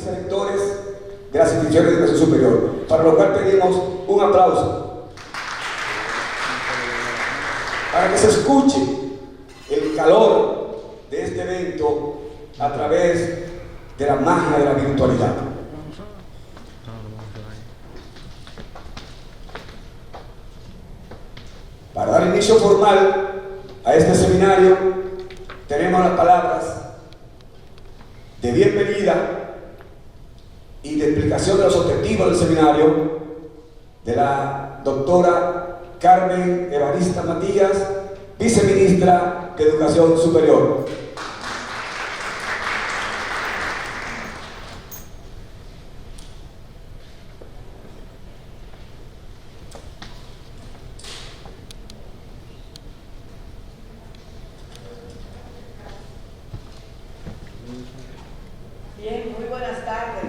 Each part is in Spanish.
vicerrectores de las instituciones de educación superior, para lo cual pedimos un aplauso para que se escuche el calor de este evento a través de la magia de la virtualidad. Para dar inicio formal a este seminario, tenemos las palabras de bienvenida y de explicación de los objetivos del seminario de la doctora Carmen Evarista Matías, viceministra de Educación Superior. Bien, muy buenas tardes.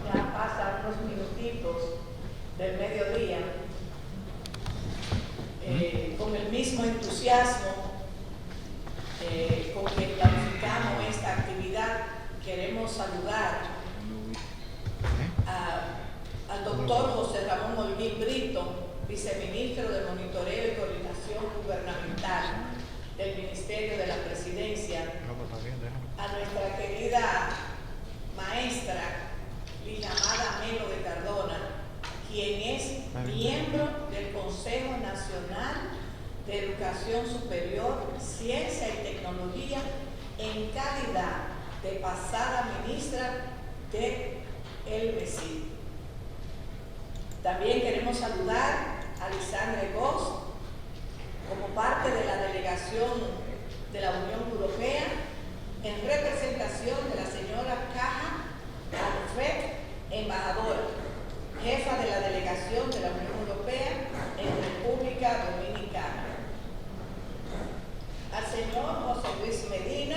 Ya pasan unos minutitos del mediodía. Con el mismo entusiasmo con que planificamos esta actividad, queremos saludar al doctor José Ramón Holguín Brito, viceministro de Monitoreo y Coordinación Gubernamental del Ministerio de la Presidencia, a nuestra querida maestra Llamada Melo de Cardona, quien es miembro del Consejo Nacional de Educación Superior, Ciencia y Tecnología en calidad de pasada ministra del MESID. También queremos saludar a Lisandre Goss como parte de la delegación de la Unión Europea en representación de la señora Caja Alfred, embajadora, jefa de la delegación de la Unión Europea en República Dominicana. Al señor José Luis Medina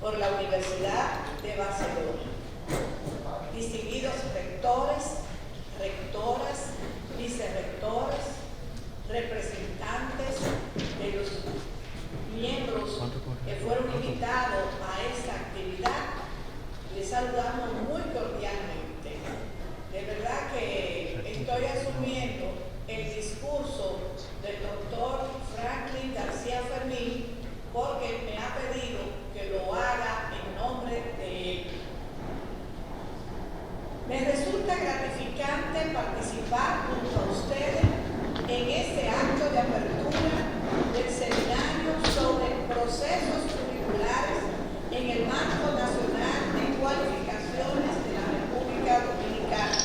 por la Universidad de Barcelona. Distinguidos rectores, rectoras, vicerrectores, representantes de los miembros que fueron invitados a esta actividad, les saludamos muy cordialmente. De verdad que estoy asumiendo el discurso del doctor Franklin García Fermín porque me ha pedido que lo haga en nombre de él. Me resulta gratificante participar junto a ustedes en este acto de apertura del seminario sobre procesos curriculares en el marco nacional de cualificaciones de la República Dominicana.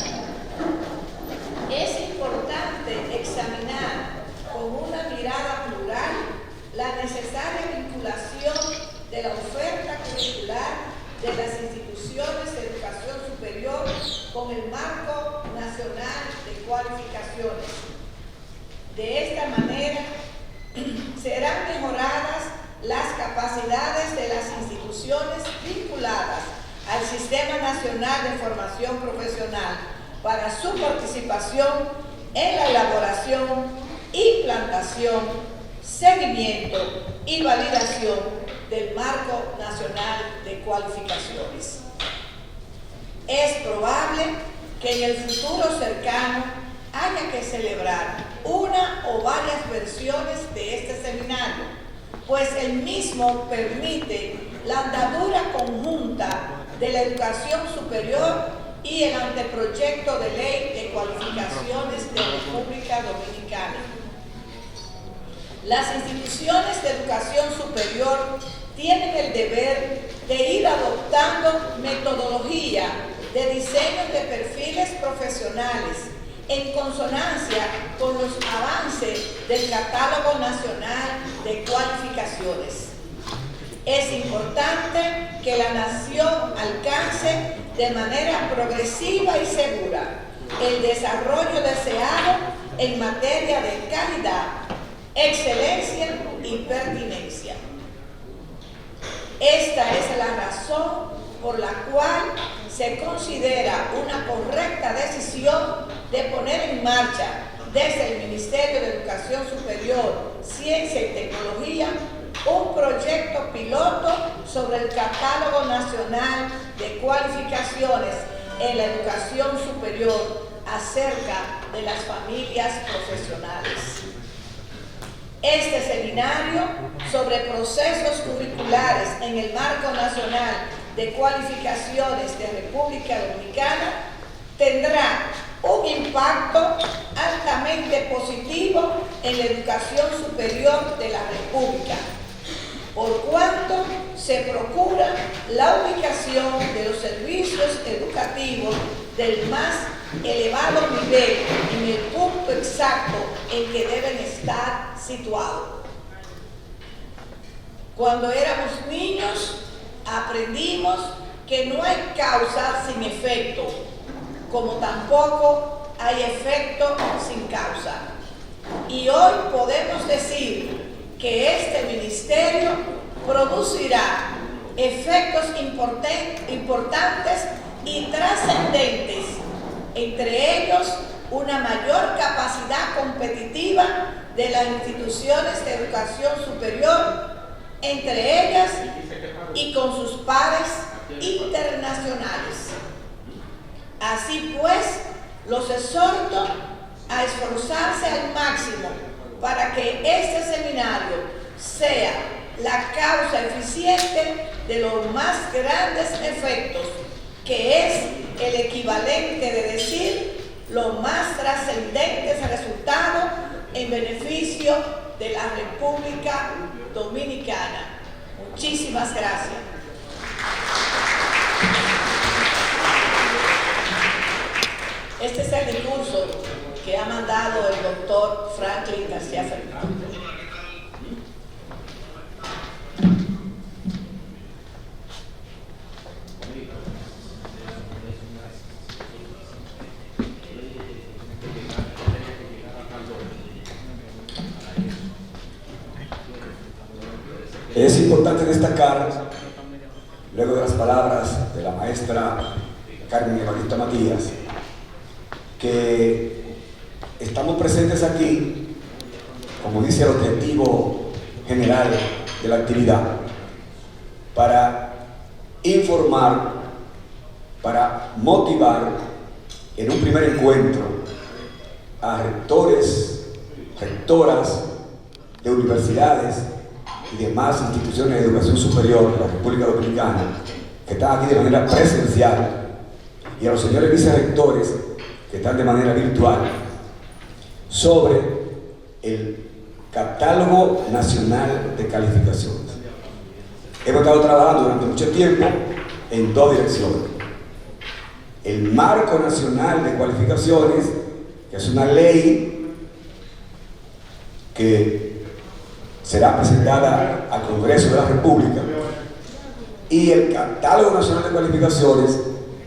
Es importante examinar con una mirada plural la necesaria vinculación de la oferta curricular de las instituciones de educación superior con el marco nacional de cualificaciones. De esta manera, serán mejoradas las capacidades de las instituciones vinculadas al Sistema Nacional de Formación Profesional para su participación en la elaboración, implantación, seguimiento y validación del Marco Nacional de Cualificaciones. Es probable que en el futuro cercano haya que celebrar una o varias versiones de este seminario, pues el mismo permite la andadura conjunta de la educación superior y el anteproyecto de ley de cualificaciones de República Dominicana. Las instituciones de educación superior tienen el deber de ir adoptando metodología de diseño de perfiles profesionales en consonancia con los avances del Catálogo Nacional de Cualificaciones. Es importante que la nación alcance de manera progresiva y segura el desarrollo deseado en materia de calidad, excelencia y pertinencia. Esta es la razón por la cual se considera una correcta decisión de poner en marcha desde el Ministerio de Educación Superior, Ciencia y Tecnología un proyecto piloto sobre el Catálogo Nacional de Cualificaciones en la Educación Superior acerca de las familias profesionales. Este seminario sobre procesos curriculares en el marco nacional de cualificaciones de República Dominicana tendrá un impacto altamente positivo en la educación superior de la República, por cuanto se procura la ubicación de los servicios educativos del más elevado nivel en el punto exacto en que deben estar situados. Cuando éramos niños, aprendimos que no hay causa sin efecto, como tampoco hay efecto sin causa. Y hoy podemos decir que este ministerio producirá efectos importantes y trascendentes, entre ellos una mayor capacidad competitiva de las instituciones de educación superior, entre ellas y con sus pares internacionales. Así pues, los exhorto a esforzarse al máximo para que este seminario sea la causa eficiente de los más grandes efectos, que es el equivalente de decir los más trascendentes resultados en beneficio de la República Dominicana. Muchísimas gracias. Este es el discurso que ha mandado el doctor Franklin García Fernández. Es importante destacar, luego de las palabras de la maestra Carmen Evarista Matías, que estamos presentes aquí, como dice el objetivo general de la actividad, para informar, para motivar en un primer encuentro a rectores, rectoras de universidades y demás instituciones de educación superior de la República Dominicana que están aquí de manera presencial, y a los señores vicerrectores que están de manera virtual, sobre el Catálogo Nacional de Calificaciones. Hemos estado trabajando durante mucho tiempo en dos direcciones. El Marco Nacional de Cualificaciones, que es una ley que será presentada al Congreso de la República, y el Catálogo Nacional de Cualificaciones,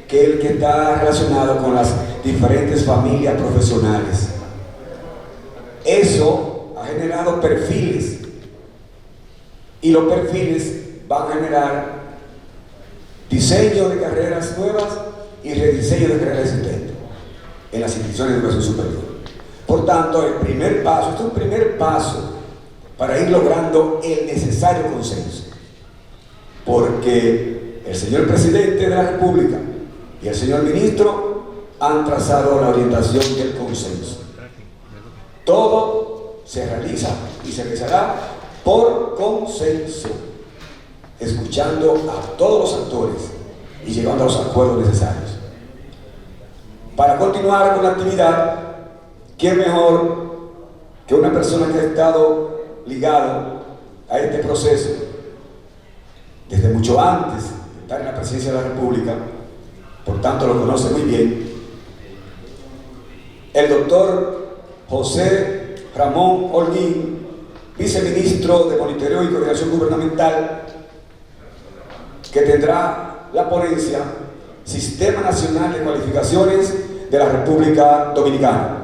que es el que está relacionado con las diferentes familias profesionales. Eso ha generado perfiles, y los perfiles van a generar diseño de carreras nuevas y rediseño de carreras existentes en las instituciones de educación superior. Por tanto, el primer paso, este es un primer paso para ir logrando el necesario consenso, porque el señor presidente de la República y el señor ministro han trazado la orientación del consenso. Todo se realiza y se realizará por consenso, escuchando a todos los actores y llegando a los acuerdos necesarios. Para continuar con la actividad, ¿quién mejor que una persona que ha estado ligado a este proceso desde mucho antes de estar en la presidencia de la República, por tanto lo conoce muy bien, el doctor José Ramón Holguín, viceministro de Monitoreo y Coordinación Gubernamental, que tendrá la ponencia Sistema Nacional de Cualificaciones de la República Dominicana.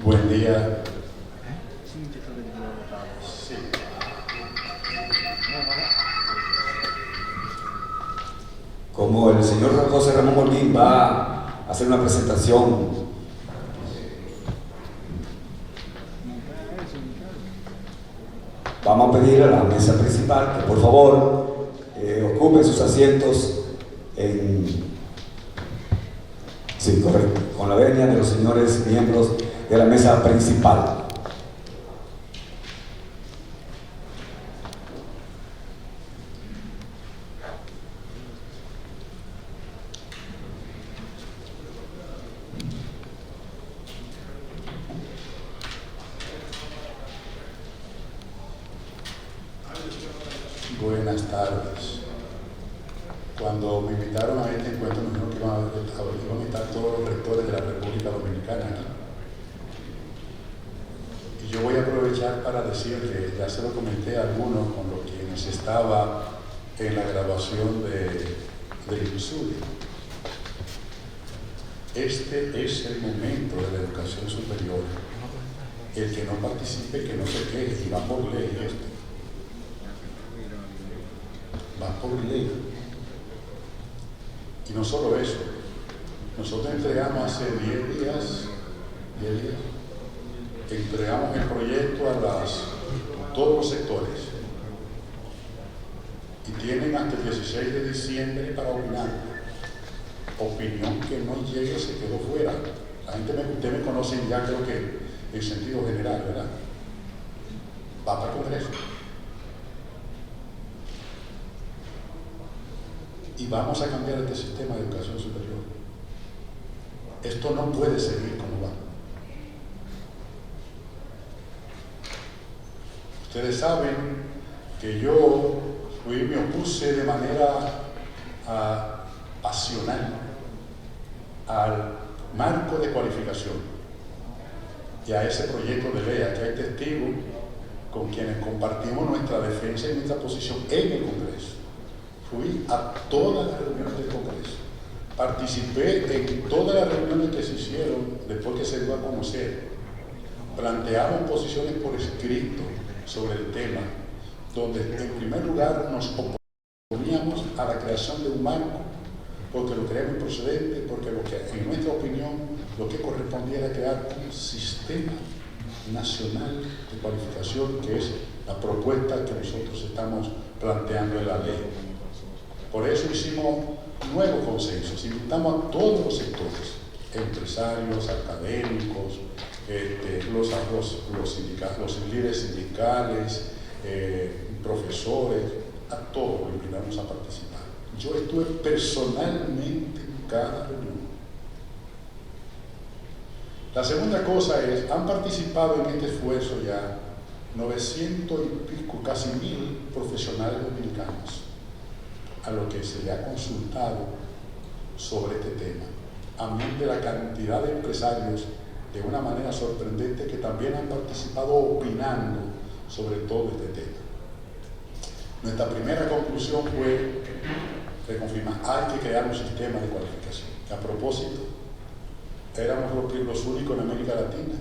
Buen día. Sí. Como el señor José Ramón Holguín va a hacer una presentación, vamos a pedir a la mesa principal que por favor ocupen sus asientos sí, correcto, con la venia de los señores miembros de la mesa principal. Buenas tardes. Cuando me invitaron a este encuentro, me dijeron que iban a invitar todos los rectores de la República Dominicana aquí. Y yo voy a aprovechar para decir que ya se lo comenté a algunos con los quienes estaba en la graduación del INSUDI. Este es el momento de la educación superior. El que no participe, que no se queje, y va por ley esto. Va por ley. Y no solo eso, nosotros entregamos hace 10 días, entregamos el proyecto a todos los sectores y tienen hasta el 16 de diciembre para opinar. Opinión que no llegue se quedó fuera. La gente, ustedes me conocen ya, creo que en sentido general, ¿verdad? Va para el Congreso. Y vamos a cambiar este sistema de educación superior. Esto no puede seguir como va. Ustedes saben que yo me opuse de manera pasional al marco de cualificación y a ese proyecto de ley. Aquí hay testigos con quienes compartimos nuestra defensa y nuestra posición en el Congreso. Fui a todas las reuniones del Congreso, participé en todas las reuniones que se hicieron después que se dio a conocer. Planteamos posiciones por escrito sobre el tema, donde en primer lugar nos oponíamos a la creación de un marco, porque lo creemos improcedente, porque en nuestra opinión lo que correspondía era crear un sistema nacional de cualificación, que es la propuesta que nosotros estamos planteando en la ley. Por eso hicimos nuevos consensos, invitamos a todos los sectores, empresarios, académicos, los líderes sindicales, profesores, a todos los invitamos a participar. Yo estuve personalmente en cada reunión. La segunda cosa es, han participado en este esfuerzo ya 900 y pico, casi 1000 profesionales dominicanos, a lo que se le ha consultado sobre este tema, amén de la cantidad de empresarios de una manera sorprendente que también han participado opinando sobre todo este tema. Nuestra primera conclusión fue reconfirmar, hay que crear un sistema de cualificación. A propósito, éramos los únicos en América Latina,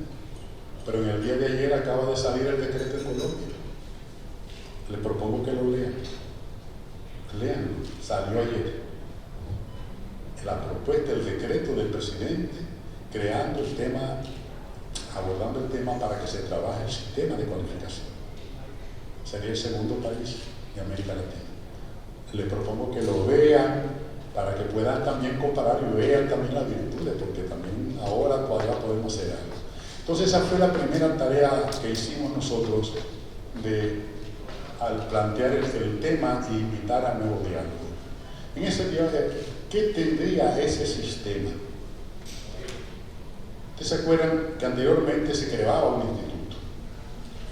pero en el día de ayer acaba de salir el decreto en Colombia. Les propongo que lo lean. Leanlo, salió ayer. La propuesta, el decreto del presidente, creando el tema, abordando el tema para que se trabaje el sistema de cualificación. Sería el segundo país de América Latina. Les propongo que lo vean para que puedan también comparar y vean también las virtudes, porque también ahora todavía podemos hacer algo. Entonces esa fue la primera tarea que hicimos nosotros al plantear el tema y invitar a nuevo diálogo. En ese diálogo, ¿qué tendría ese sistema? ¿Ustedes se acuerdan que anteriormente se creaba un instituto?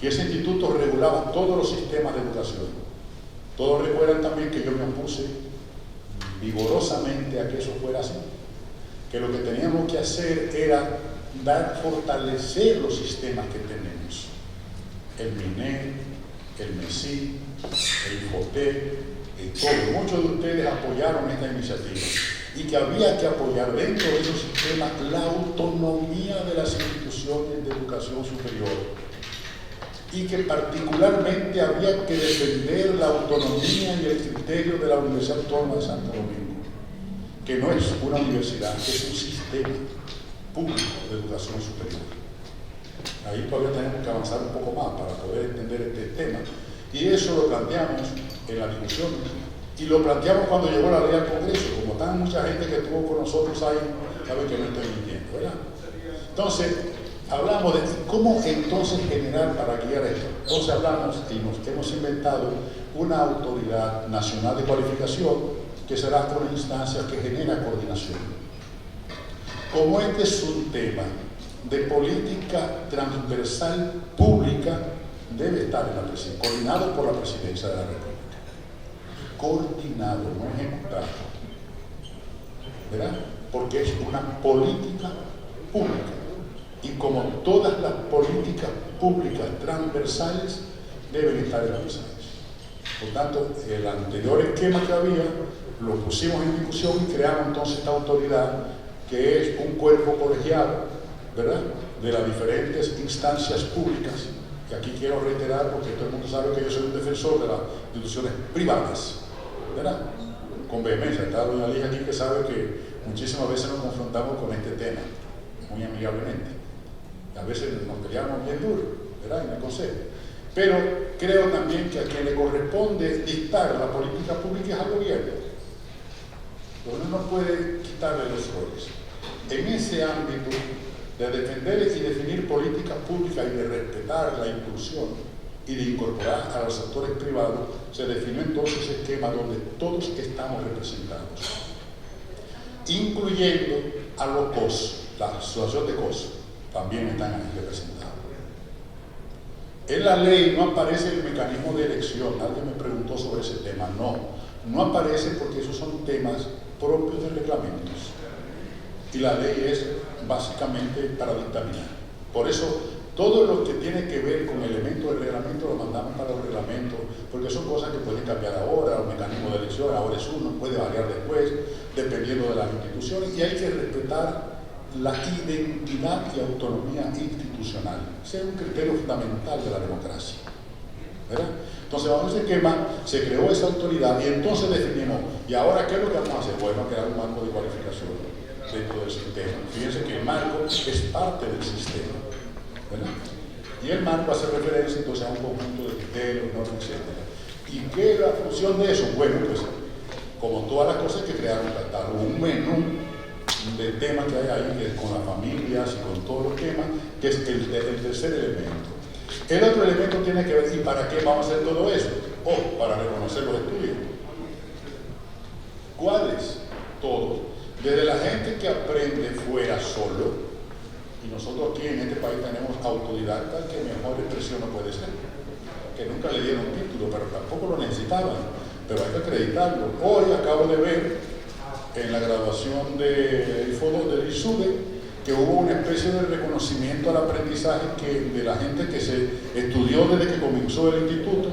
Y ese instituto regulaba todos los sistemas de educación. Todos recuerdan también que yo me opuse vigorosamente a que eso fuera así. Que lo que teníamos que hacer era fortalecer los sistemas que tenemos. El MINED, el MESI, el INFOTEC, todo. Muchos de ustedes apoyaron esta iniciativa y que había que apoyar dentro de esos sistemas la autonomía de las instituciones instituciones de educación superior y que particularmente había que defender la autonomía y el criterio de la Universidad Autónoma de Santo Domingo, que no es una universidad, es un sistema público de educación superior. Ahí todavía tenemos que avanzar un poco más para poder entender este tema, y eso lo planteamos en las discusiones, y lo planteamos cuando llegó la ley al Congreso. Como tan mucha gente que estuvo con nosotros ahí, sabe que no estoy mintiendo, ¿verdad? Entonces, hablamos de cómo entonces generar para guiar esto. Entonces hablamos y nos hemos inventado una autoridad nacional de cualificación que será una instancia que genera coordinación. Como este es un tema de política transversal pública, debe estar en la presidencia, coordinado por la Presidencia de la República. Coordinado, no ejecutado. ¿Verdad? Porque es una política pública. Y como todas las políticas públicas transversales deben estar en la presidencia. Por tanto, el anterior esquema que había lo pusimos en discusión y creamos entonces esta autoridad que es un cuerpo colegiado, ¿verdad?, de las diferentes instancias públicas, que aquí quiero reiterar porque todo el mundo sabe que yo soy un defensor de las instituciones privadas, ¿verdad?, con vehemencia. Está doña Ligia aquí que sabe que muchísimas veces nos confrontamos con este tema, muy amigablemente. A veces nos peleamos bien duro, ¿verdad?, en el Consejo. Pero creo también que a quien le corresponde dictar la política pública es al gobierno. Uno no puede quitarle los roles. En ese ámbito de defender y definir políticas públicas y de respetar la inclusión y de incorporar a los sectores privados, se definió entonces ese esquema donde todos estamos representados, incluyendo a los COS, la asociación de COS, también están ahí representados. En la ley no aparece el mecanismo de elección. Alguien me preguntó sobre ese tema. No aparece porque esos son temas propios de reglamentos. Y la ley es básicamente para dictaminar. Por eso, todo lo que tiene que ver con elementos del reglamento lo mandamos para los reglamentos, porque son cosas que pueden cambiar ahora. El mecanismo de elección ahora es uno, puede variar después, dependiendo de las instituciones, y hay que respetar la identidad y autonomía institucional. Ese es un criterio fundamental de la democracia, ¿verdad? Entonces, bajo ese esquema se creó esa autoridad y entonces definimos, ¿y ahora qué es lo que vamos a hacer? Bueno, crear un marco de cualificación dentro del sistema. Fíjense que el marco es parte del sistema, ¿verdad? Y el marco hace referencia entonces a un conjunto de criterios, normas, etc. ¿Y qué es la función de eso? Bueno, pues, como todas las cosas que crearon un catálogo, un menú de temas que hay ahí, que es con las familias y con todos los temas, que es el tercer elemento. El otro elemento tiene que ver, ¿y para qué vamos a hacer todo eso? Para reconocer los estudios. ¿Cuáles? Todos. Desde la gente que aprende fuera solo, y nosotros aquí en este país tenemos autodidactas que mejor expresión no puede ser, que nunca le dieron título, pero tampoco lo necesitaban, pero hay que acreditarlo. Hoy acabo de ver en la graduación del ISUDE que hubo una especie de reconocimiento al aprendizaje de la gente que se estudió desde que comenzó el instituto,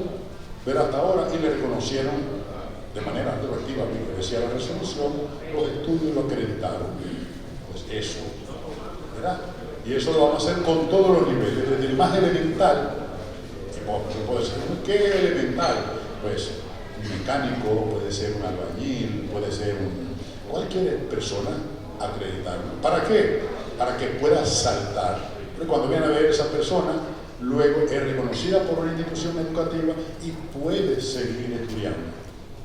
ver hasta ahora, y le reconocieron de manera retroactiva, como decía la resolución, los estudios lo acreditaron. Pues eso, ¿verdad? Y eso lo vamos a hacer con todos los niveles, desde el más elemental, que puede ser, ¿qué es elemental? Pues un mecánico, puede ser un albañil, puede ser cualquier persona acreditarlo. ¿Para qué? Para que pueda saltar. Porque cuando viene a ver esa persona, luego es reconocida por una institución educativa y puede seguir estudiando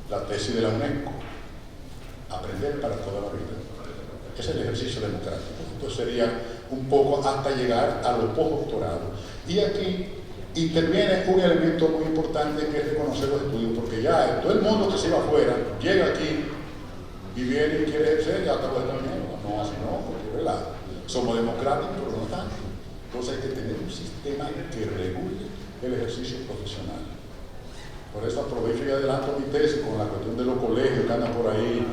la tesis de la UNESCO. Aprender para toda la vida. Ese es el ejercicio democrático. Entonces sería un poco hasta llegar a los postdoctorados. Y aquí interviene un elemento muy importante que es reconocer los estudios, porque ya todo el mundo que se va afuera llega aquí y viene y quiere ejercer, ya acabó de terminar. No, así no, porque ¿verdad? Somos democráticos, pero no tanto. Entonces hay que tener un sistema que regule el ejercicio profesional. Por eso aprovecho y adelanto mi tesis con la cuestión de los colegios que andan por ahí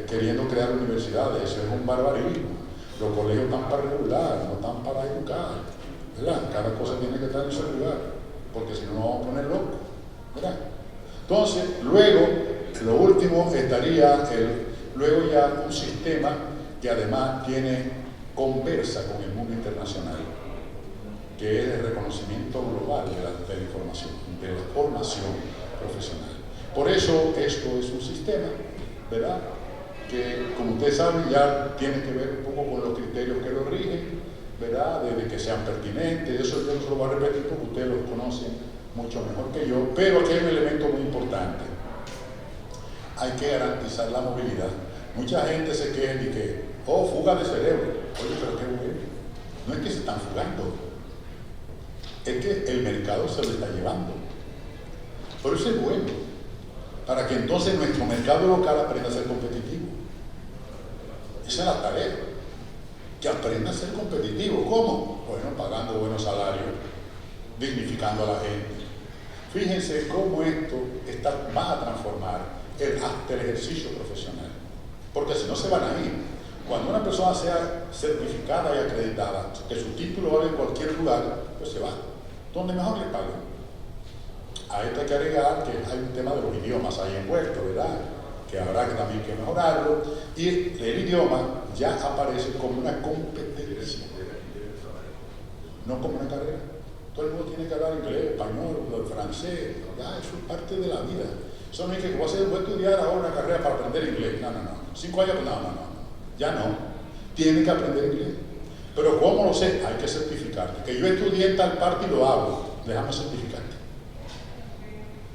queriendo crear universidades. Eso es un barbarismo. Los colegios están para regular, no están para educar, ¿verdad? Cada cosa tiene que estar en su lugar, porque si no nos vamos a poner locos, ¿verdad? Entonces, luego, lo último estaría luego ya un sistema que además tiene conversa con el mundo internacional, que es el reconocimiento global de la información, de la formación profesional. Por eso esto es un sistema, ¿verdad?, que, como ustedes saben, ya tiene que ver un poco con los criterios que lo rigen, ¿verdad?, de que sean pertinentes. Eso yo no se lo voy a repetir porque ustedes lo conocen mucho mejor que yo, pero aquí hay un elemento muy importante. Hay que garantizar la movilidad. Mucha gente se queja de que, oh, fuga de cerebro. Oye, pero qué bueno. No es que se están fugando, es que el mercado se lo está llevando. Pero eso es bueno, para que entonces nuestro mercado local aprenda a ser competitivo. Esa es la tarea, que aprenda a ser competitivo. ¿Cómo? Bueno, pagando buenos salarios, dignificando a la gente. Fíjense cómo esto va a transformar hasta el ejercicio profesional, porque si no se van a ir. Cuando una persona sea certificada y acreditada, que su título vale en cualquier lugar, pues se va, donde mejor le paguen. A esto hay que agregar que hay un tema de los idiomas ahí envuelto, ¿verdad?, que habrá que también que mejorarlo, y el idioma ya aparece como una competencia, no como una carrera. Todo el mundo tiene que hablar inglés, español, francés, ya eso es parte de la vida. Eso no es que voy a estudiar ahora una carrera para aprender inglés. No. 5 años, no. Ya no. Tiene que aprender inglés. Pero ¿cómo lo sé? Hay que certificarte. Que yo estudié en tal parte y lo hago. Déjame certificarte.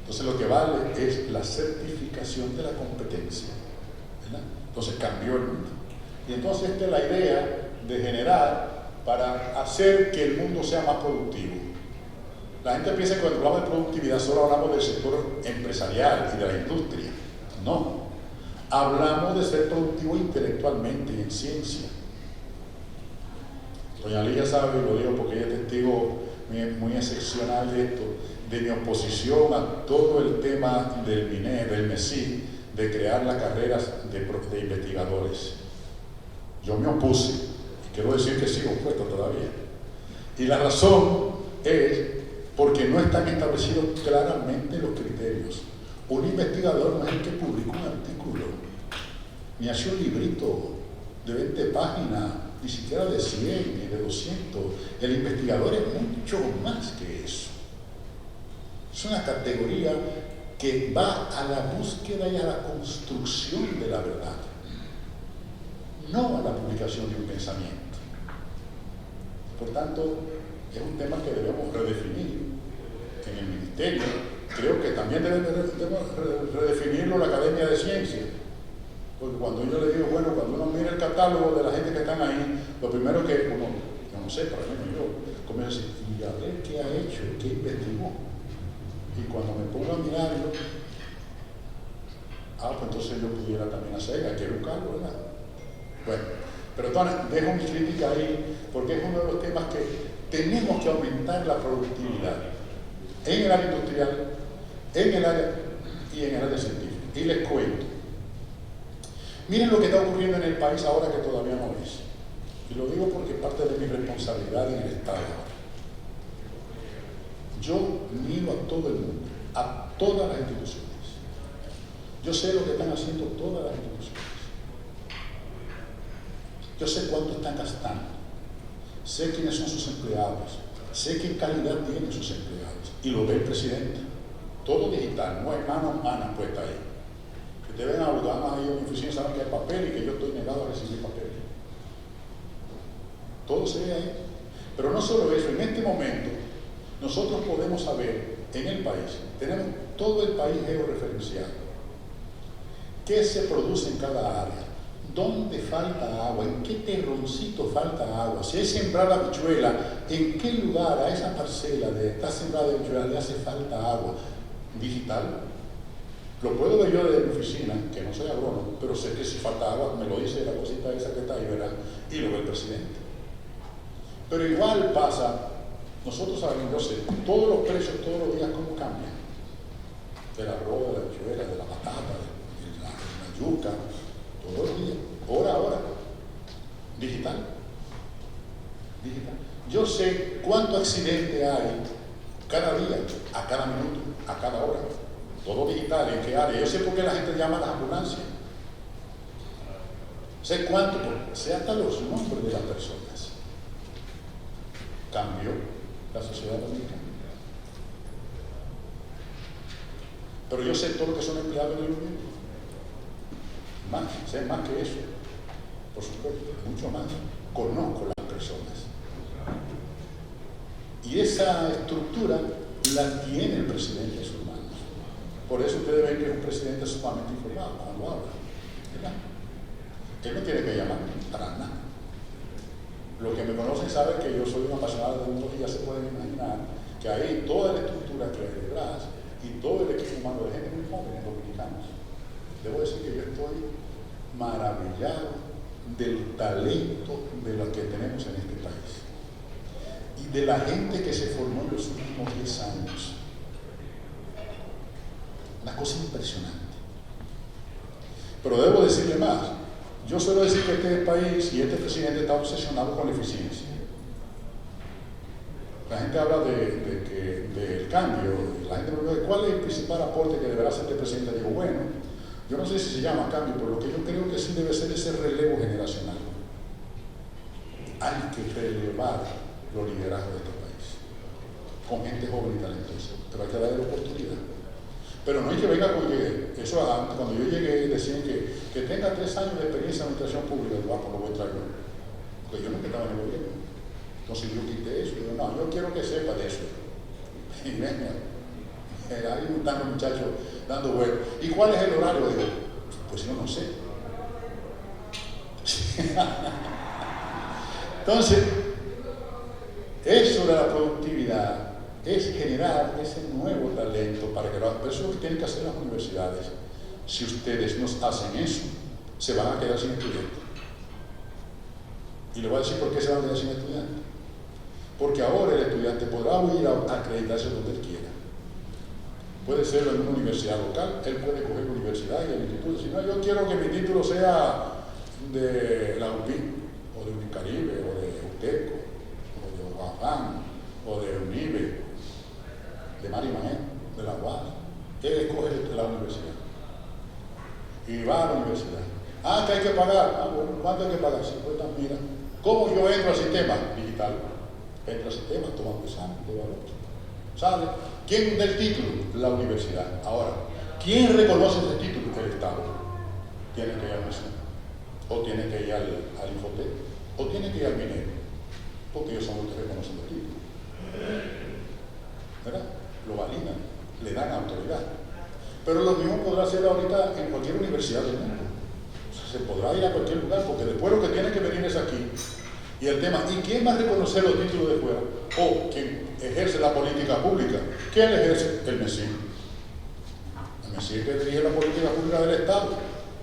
Entonces lo que vale es la certificación de la competencia, ¿verdad? Entonces cambió el mundo. Y entonces esta es la idea de generar para hacer que el mundo sea más productivo. La gente piensa que cuando hablamos de productividad solo hablamos del sector empresarial y de la industria. No. Hablamos de ser productivo intelectualmente y en ciencia. Doña Lidia sabe, y lo digo porque ella es testigo muy excepcional de esto, de mi oposición a todo el tema del MINER, del MESI, de crear las carreras de investigadores. Yo me opuse, y quiero decir que sigo opuesto todavía. Y la razón es porque no están establecidos claramente los criterios. Un investigador no es el que publica un artículo, ni hace un librito de 20 páginas, ni siquiera de 100, ni de 200. El investigador es mucho más que eso. Es una categoría que va a la búsqueda y a la construcción de la verdad, no a la publicación de un pensamiento. Por tanto, es un tema que debemos redefinir en el ministerio. Creo que también debemos redefinirlo en la Academia de Ciencias. Porque cuando yo le digo, bueno, cuando uno mira el catálogo de la gente que están ahí, lo primero que uno, yo no sé, por ejemplo, yo comienzo a decir, y a ver qué ha hecho, qué investigó. Y cuando me pongo a mirarlo, pues entonces yo pudiera también hacer, hay que buscarlo, ¿verdad? Bueno, pero entonces dejo mi crítica ahí, porque es uno de los temas que tenemos que aumentar la productividad en el área industrial, en el área y en el área científica. Y les cuento. Miren lo que está ocurriendo en el país ahora que todavía no es. Y lo digo porque es parte de mi responsabilidad en el Estado. Yo miro a todo el mundo, a todas las instituciones. Yo sé lo que están haciendo todas las instituciones. Yo sé cuánto están gastando. Sé quiénes son sus empleados. Sé qué calidad tienen sus empleados. Y lo ve el presidente. Todo digital, no hay manos puestas ahí. Que te ven a abordar ahí en mi oficina, saben que hay papel y que yo estoy negado a recibir papel. Todo se ve ahí. Pero no solo eso, en este momento nosotros podemos saber en el país, tenemos todo el país georreferenciado, qué se produce en cada área, dónde falta agua, en qué terroncito falta agua, si hay sembrada habichuela, en qué lugar a esa parcela de esta sembrada de habichuela le hace falta agua. Digital. Lo puedo ver yo desde mi oficina, que no soy agrónomo, pero sé que si falta agua me lo dice la cosita esa que está ahí, ¿verdad? Y lo ve el presidente. Pero igual pasa, nosotros sabemos, yo sé, todos los precios todos los días cómo cambian. Del arroz, de la habichuela, de la patata, de la yuca, todos los días, hora a hora. Digital. Yo sé cuánto accidente hay cada día, a cada minuto, a cada hora. Todo digital, ¿en qué área? Yo sé por qué la gente llama a las ambulancias. sé cuánto, sé hasta los nombres de las personas. Cambió la sociedad dominicana. Pero yo sé todo lo que son empleados del gobierno. Más, sé más que eso. Por supuesto, mucho más. Conozco las personas. Y esa estructura la tiene el presidente en sus manos. Por eso ustedes ven que es un presidente sumamente informado cuando habla. ¿Verdad? Él no tiene que llamar para nada. Los que me conocen saben que yo soy un apasionado de mundo y ya se pueden imaginar que ahí toda la estructura que hay detrás y todo el equipo humano de gente muy joven dominicanos. Debo decir que yo estoy maravillado del talento de lo que tenemos en este país y de la gente que se formó en los últimos 10 años. Una cosa impresionante. Pero debo decirle más. Yo suelo decir que este país y este presidente está obsesionado con la eficiencia. La gente habla del cambio. La gente me pregunta, ¿cuál es el principal aporte que deberá hacer este presidente? Digo, bueno, yo no sé si se llama cambio, pero lo que yo creo que sí debe ser ese relevo generacional. Hay que relevar los liderazgos de este país con gente joven y talentosa, pero hay que darle la oportunidad. Pero no hay que venga con que eso antes, cuando yo llegué decían que tenga 3 años de experiencia en administración pública, digo, pues lo voy a traer yo, porque yo nunca estaba en el gobierno. Entonces yo quité eso, digo, no, yo quiero que sepa de eso. Y venga, hay un muchacho dando vueltas. ¿Y cuál es el horario? Digo, pues yo no sé. Entonces, eso de la productividad es generar ese nuevo talento para que las personas que tienen que hacer las universidades, si ustedes no hacen eso, se van a quedar sin estudiantes. Y le voy a decir por qué se van a quedar sin estudiantes. Porque ahora el estudiante podrá ir a acreditarse donde él quiera. Puede serlo en una universidad local, él puede coger la universidad y el instituto. Si no, yo quiero que mi título sea de la UPI, o de Unicaribe, o de UTECO, o de UAFAN, o de UNIBE, de Marimaén, de la UAS. Él escoge la universidad. Y va a la universidad. Ah, que hay que pagar. Ah, bueno, ¿cuánto hay que pagar? 50, mira. ¿Cómo yo entro al sistema digital? Entro al sistema, toma un examen de valor. ¿Sabe? ¿Quién da el título? La universidad. Ahora, ¿quién reconoce ese título? El Estado. Tiene que ir al MESI, o tiene que ir al Infotec, o tiene que ir al minero, porque ellos son los que reconocen el título. ¿Verdad? Lo validan, le dan autoridad. Pero lo mismo podrá hacer ahorita en cualquier universidad del mundo. O sea, se podrá ir a cualquier lugar, porque después lo que tiene que venir es aquí. Y el tema, ¿y quién va a reconocer los títulos de fuera? O quien ejerce la política pública. ¿Quién le ejerce? El MESI. El MESI que dirige la política pública del Estado.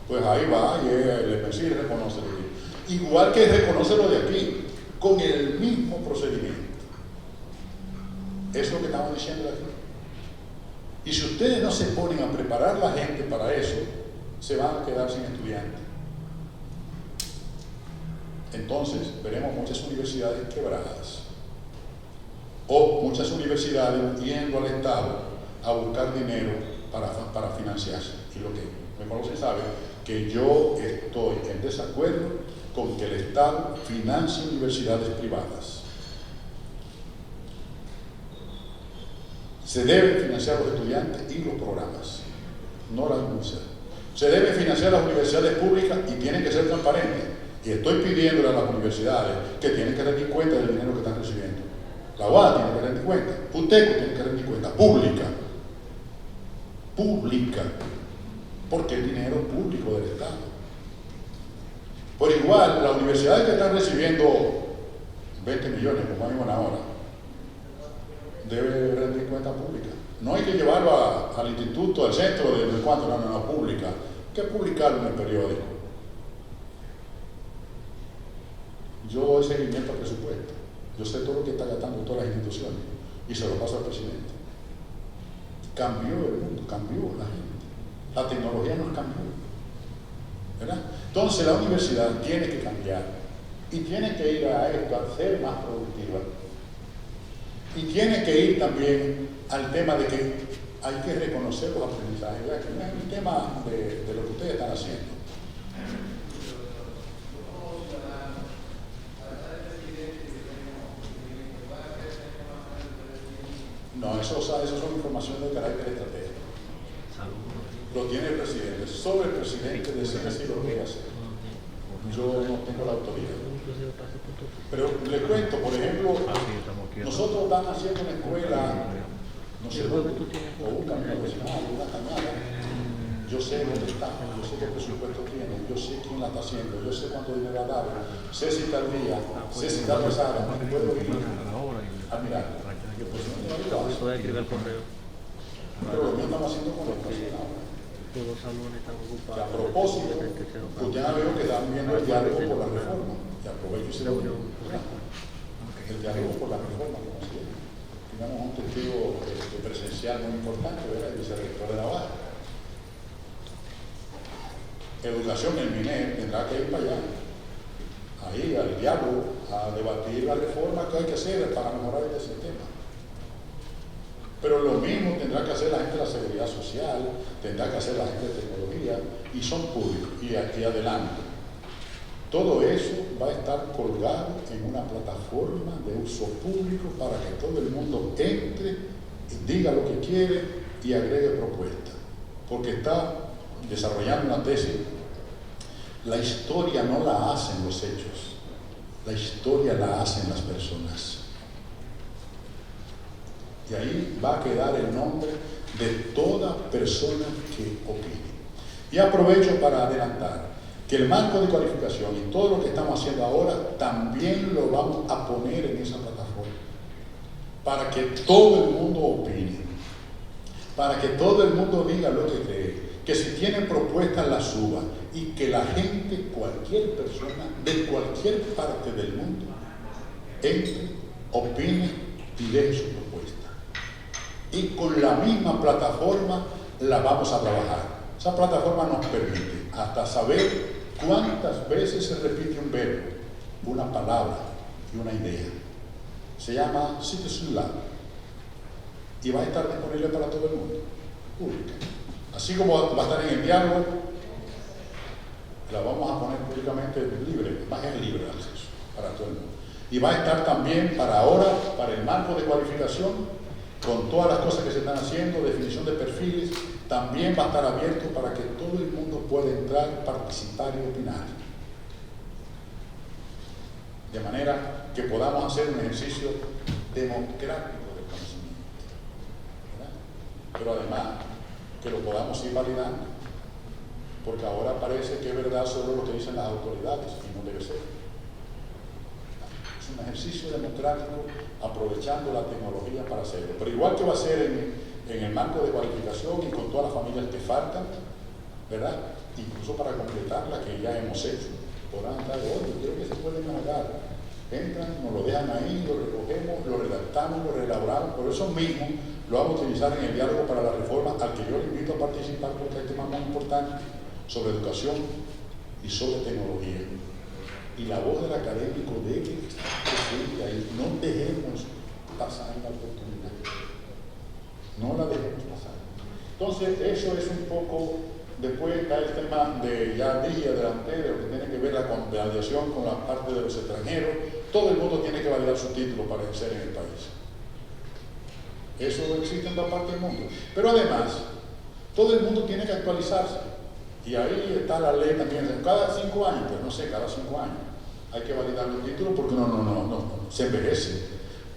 Pues ahí va y el MESI reconoce el título. Igual que reconoce lo de aquí, con el mismo procedimiento. Eso es lo que estamos diciendo de aquí. Y si ustedes no se ponen a preparar la gente para eso, se van a quedar sin estudiantes. Entonces, veremos muchas universidades quebradas. O muchas universidades yendo al Estado a buscar dinero para financiarse. Y lo que me conocen saben que yo estoy en desacuerdo con que el Estado financie universidades privadas. Se deben financiar los estudiantes y los programas, no las universidades. Se deben financiar las universidades públicas y tienen que ser transparentes. Y estoy pidiéndole a las universidades que tienen que rendir cuenta del dinero que están recibiendo. La UAS tiene que rendir cuenta, UTECO tiene que rendir cuenta, pública, porque es dinero público del Estado. Por igual, las universidades que están recibiendo 20 millones, como hay una hora, debe rendir cuenta pública. No hay que llevarlo al instituto, al centro de cuánto, no, pública. Hay que publicarlo en el periódico. Yo doy seguimiento al presupuesto. Yo sé todo lo que está gastando todas las instituciones y se lo paso al presidente. Cambió el mundo, cambió la gente. La tecnología nos cambió. ¿Verdad? Entonces la universidad tiene que cambiar y tiene que ir a esto, a ser más productiva. Y tiene que ir también al tema de que hay que reconocer los aprendizajes. ¿Verdad? Que no es un tema de lo que ustedes están haciendo. No, eso son informaciones de carácter estratégico. Lo tiene el presidente. Solo el presidente decide si lo quiere hacer. Yo no tengo la autoridad. Pero le cuento, por ejemplo, nosotros estamos haciendo una escuela, no sé, o un camino vecinal, una cañada. Yo sé dónde está, yo sé qué presupuesto tiene, yo sé quién la está haciendo, yo sé cuánto dinero ha dado, sé si está al día, sé si está pesada, no puedo ir a mirar. Pero lo mismo estamos haciendo con la educación ahora. A propósito, pues ya veo que están viendo el diálogo por la reforma. Y aprovecho ese momento. El diálogo por la reforma, como se llama. Tenemos un testigo presencial muy importante, ¿verdad? El vicerrector de la Baja. Educación, el MINER tendrá que ir para allá, ahí al diálogo, a debatir la reforma que hay que hacer para mejorar este sistema. Pero lo mismo tendrá que hacer la gente de la seguridad social, tendrá que hacer la gente de tecnología, y son públicos, y aquí adelante. Todo eso va a estar colgado en una plataforma de uso público para que todo el mundo entre, diga lo que quiere y agregue propuestas. Porque está desarrollando una tesis. La historia no la hacen los hechos, la historia la hacen las personas. Y ahí va a quedar el nombre de toda persona que opine. Y aprovecho para adelantar que el marco de cualificación y todo lo que estamos haciendo ahora también lo vamos a poner en esa plataforma para que todo el mundo opine, para que todo el mundo diga lo que cree, que si tienen propuestas las suba y que la gente, cualquier persona de cualquier parte del mundo entre, opine y deje su propuesta. Y con la misma plataforma la vamos a trabajar. Esa plataforma nos permite hasta saber cuántas veces se repite un verbo, una palabra y una idea. Se llama Citizen Lab y va a estar disponible para todo el mundo, pública. Así como va a estar en el diálogo, la vamos a poner públicamente libre, más en libre acceso para todo el mundo. Y va a estar también para ahora, para el marco de cualificación, con todas las cosas que se están haciendo, definición de perfiles, también va a estar abierto para que todo el mundo pueda entrar, participar y opinar. De manera que podamos hacer un ejercicio democrático de conocimiento, ¿verdad? Pero además que lo podamos ir validando, porque ahora parece que es verdad solo lo que dicen las autoridades y no debe ser. Es un ejercicio democrático aprovechando la tecnología para hacerlo. Pero igual que va a ser en el marco de cualificación y con todas las familias que faltan, ¿verdad? Incluso para completar la que ya hemos hecho. Podrán estar, oye, quiero que se pueden cargar. Entran, nos lo dejan ahí, lo recogemos, lo redactamos, lo reelaboramos. Por eso mismo lo vamos a utilizar en el diálogo para la reforma, al que yo le invito a participar porque hay temas muy importantes sobre educación y sobre tecnología. Y la voz del académico debe estar presente ahí. No dejemos pasar la oportunidad. No la dejemos pasar. Entonces, eso es un poco. Después está el tema de, ya dije, adelanté, de lo que tiene que ver la validación con la parte de los extranjeros. Todo el mundo tiene que validar su título para ejercer en el país. Eso existe en toda parte del mundo. Pero además, todo el mundo tiene que actualizarse. Y ahí está la ley también. Cada 5 años, pues no sé, cada 5 años hay que validar los títulos porque no, se envejece.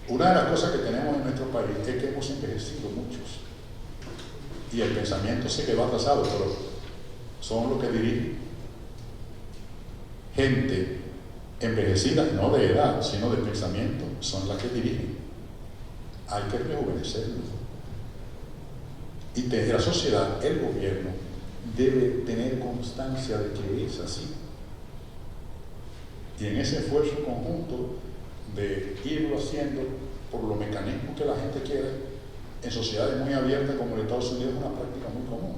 Una de las cosas que tenemos en nuestro país es que hemos envejecido muchos. Y el pensamiento se quedó atrasado, pero son los que dirigen. Gente envejecida, no de edad, sino de pensamiento, son las que dirigen. Hay que rejuvenecerlo. Y desde la sociedad, el gobierno debe tener constancia de que es así. Y en ese esfuerzo conjunto de irlo haciendo por los mecanismos que la gente quiera, en sociedades muy abiertas como en Estados Unidos es una práctica muy común,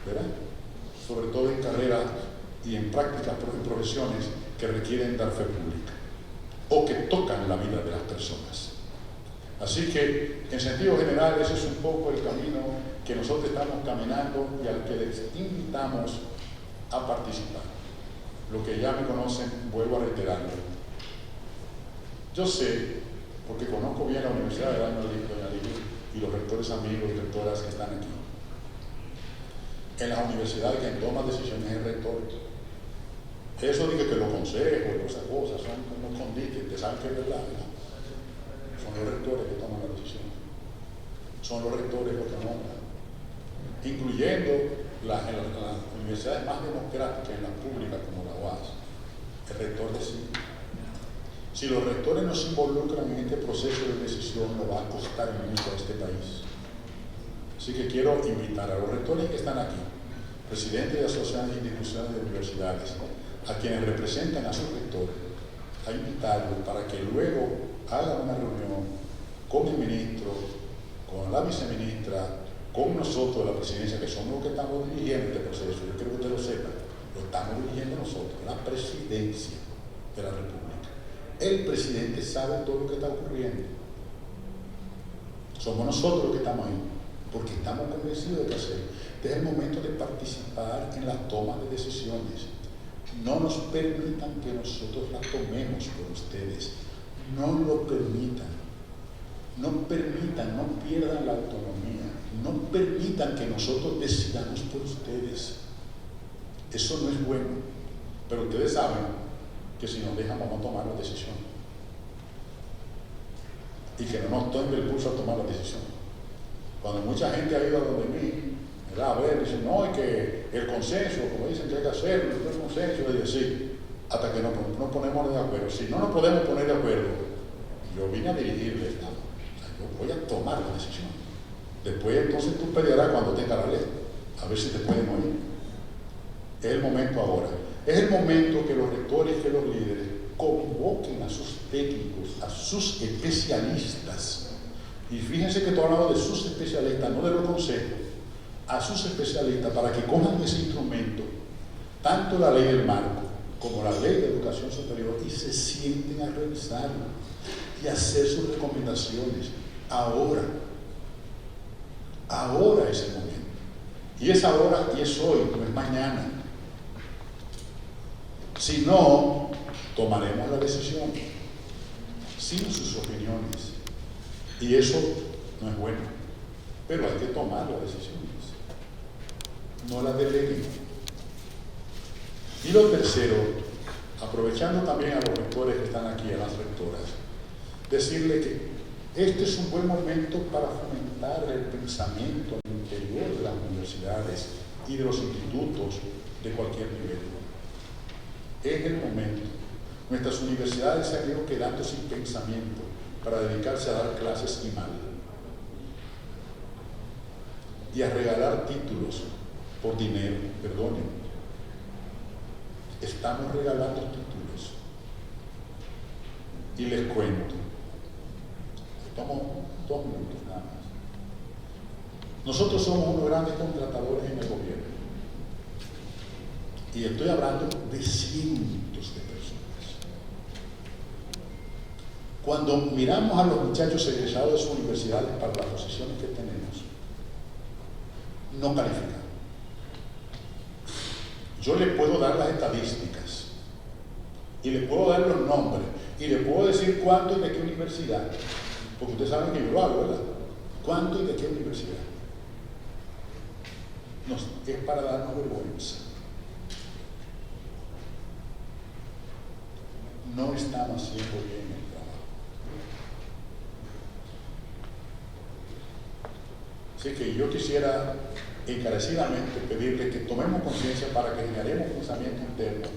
¿verdad? Sobre todo en carreras y en prácticas, en profesiones que requieren dar fe pública o que tocan la vida de las personas. Así que, en sentido general, ese es un poco el camino que nosotros estamos caminando y al que les invitamos a participar. Lo que ya me conocen, vuelvo a reiterarlo. Yo sé, porque conozco bien la Universidad de Doña Lidia, y los rectores amigos y rectoras que están aquí. En las universidades quien toma decisiones es el rector. Eso dice que los consejos y esas cosas son como escondites, te saben que es verdad, ¿no? Son los rectores que toman la decisión. Son los rectores los que nombran. Incluyendo en las universidades más democráticas, en las públicas como la UAS, el rector decide. Si los rectores no se involucran en este proceso de decisión, nos va a costar mucho a este país. Así que quiero invitar a los rectores que están aquí, presidentes de asociaciones e instituciones de universidades, a quienes representan a sus rectores, a invitarlos para que luego hagan una reunión con el ministro, con la viceministra, con nosotros de la presidencia, que somos los que estamos dirigiendo este proceso. Yo creo que ustedes lo sepan, lo estamos dirigiendo nosotros, la presidencia de la República. El presidente sabe todo lo que está ocurriendo. Somos nosotros los que estamos ahí, porque estamos convencidos de que hacerlo. Este es el momento de participar en la toma de decisiones. No nos permitan que nosotros las tomemos por ustedes. No lo permitan. No permitan, no pierdan la autonomía. No permitan que nosotros decidamos por ustedes. Eso no es bueno. Pero ustedes saben que si nos dejan vamos a tomar la decisión. Y que no nos tomen el pulso a tomar la decisión. Cuando mucha gente ha ido a donde mí, ¿verdad? A ver, dicen, no, y que el consenso, como dicen que hay que hacerlo, el consenso, es decir, hasta que no ponemos de acuerdo. Si no nos podemos poner de acuerdo, yo vine a dirigirles, ¿no? O sea, yo voy a tomar la decisión. Después entonces tú pelearás cuando tenga la ley, a ver si te pueden oír. Es el momento ahora. Es el momento que los rectores, que los líderes convoquen a sus técnicos, a sus especialistas. Y fíjense que estoy hablando de sus especialistas, no de los consejos, a sus especialistas para que cojan ese instrumento, tanto la ley del marco como la ley de educación superior, y se sienten a revisarlo y hacer sus recomendaciones. Ahora es el momento. Y es ahora y es hoy, no es mañana. Si no, tomaremos la decisión sin sus opiniones. Y eso no es bueno. Pero hay que tomar las decisiones. No las deleguen. Y lo tercero, aprovechando también a los rectores que están aquí, a las rectoras, decirle que este es un buen momento para fomentar el pensamiento al interior de las universidades y de los institutos de cualquier nivel. Es el momento. Nuestras universidades se han ido quedando sin pensamiento para dedicarse a dar clases y mal. Y a regalar títulos por dinero, perdonen. Estamos regalando títulos. Y les cuento. Tomo 2 minutos nada más. Nosotros somos unos grandes contratadores en el gobierno. Y estoy hablando de cientos de personas. Cuando miramos a los muchachos egresados de sus universidades para las posiciones que tenemos, no califican. Yo le puedo dar las estadísticas y le puedo dar los nombres y le puedo decir cuánto y de qué universidad, porque ustedes saben que yo lo hago, ¿verdad? ¿Cuánto y de qué universidad? Es para darnos vergüenza. No estamos haciendo bien el trabajo. Así que yo quisiera encarecidamente pedirle que tomemos conciencia para que generemos pensamiento interno,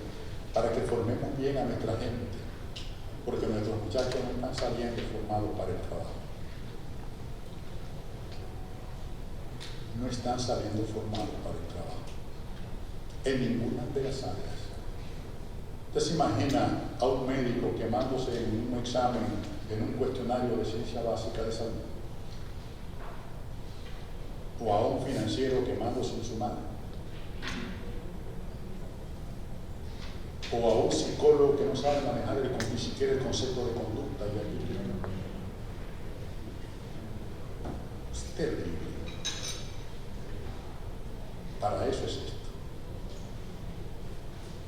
para que formemos bien a nuestra gente, porque nuestros muchachos no están saliendo formados para el trabajo. No están saliendo formados para el trabajo, en ninguna de las áreas. Usted se imagina a un médico quemándose en un examen, en un cuestionario de ciencia básica de salud, o a un financiero quemándose en su mano, o a un psicólogo que no sabe manejar ni siquiera el concepto de conducta y actitud. Es terrible. Para eso es esto.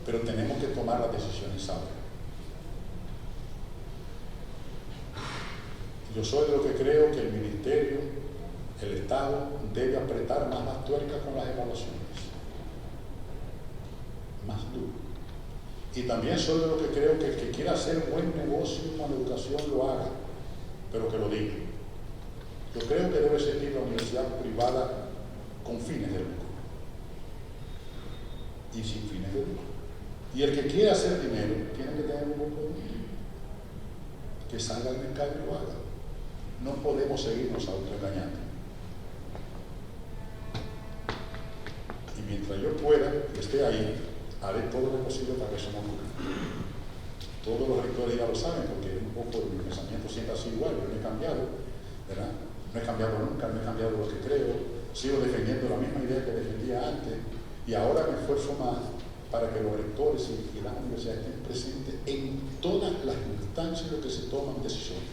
Pero tenemos que tomar las decisiones ahora. Yo soy de lo que creo que el ministerio el Estado debe apretar más las tuercas con las evaluaciones, más duro. Y también soy de lo que creo que el que quiera hacer buen negocio con la educación lo haga, pero que lo diga. Yo creo que debe existir la universidad privada con fines de lucro y sin fines de lucro. Y el que quiera hacer dinero tiene que tener un buen producto, que salga al mercado y lo haga. No podemos seguirnos autoengañando. Y mientras yo pueda y esté ahí, haré todo lo posible para que eso no ocurra. Todos los rectores ya lo saben, porque un poco mi pensamiento siempre ha sido igual. Yo no he cambiado, ¿verdad? No he cambiado nunca, no he cambiado lo que creo. Sigo defendiendo la misma idea que defendía antes, y ahora me esfuerzo más para que los rectores y las universidades estén presentes en todas las instancias en las que se toman decisiones.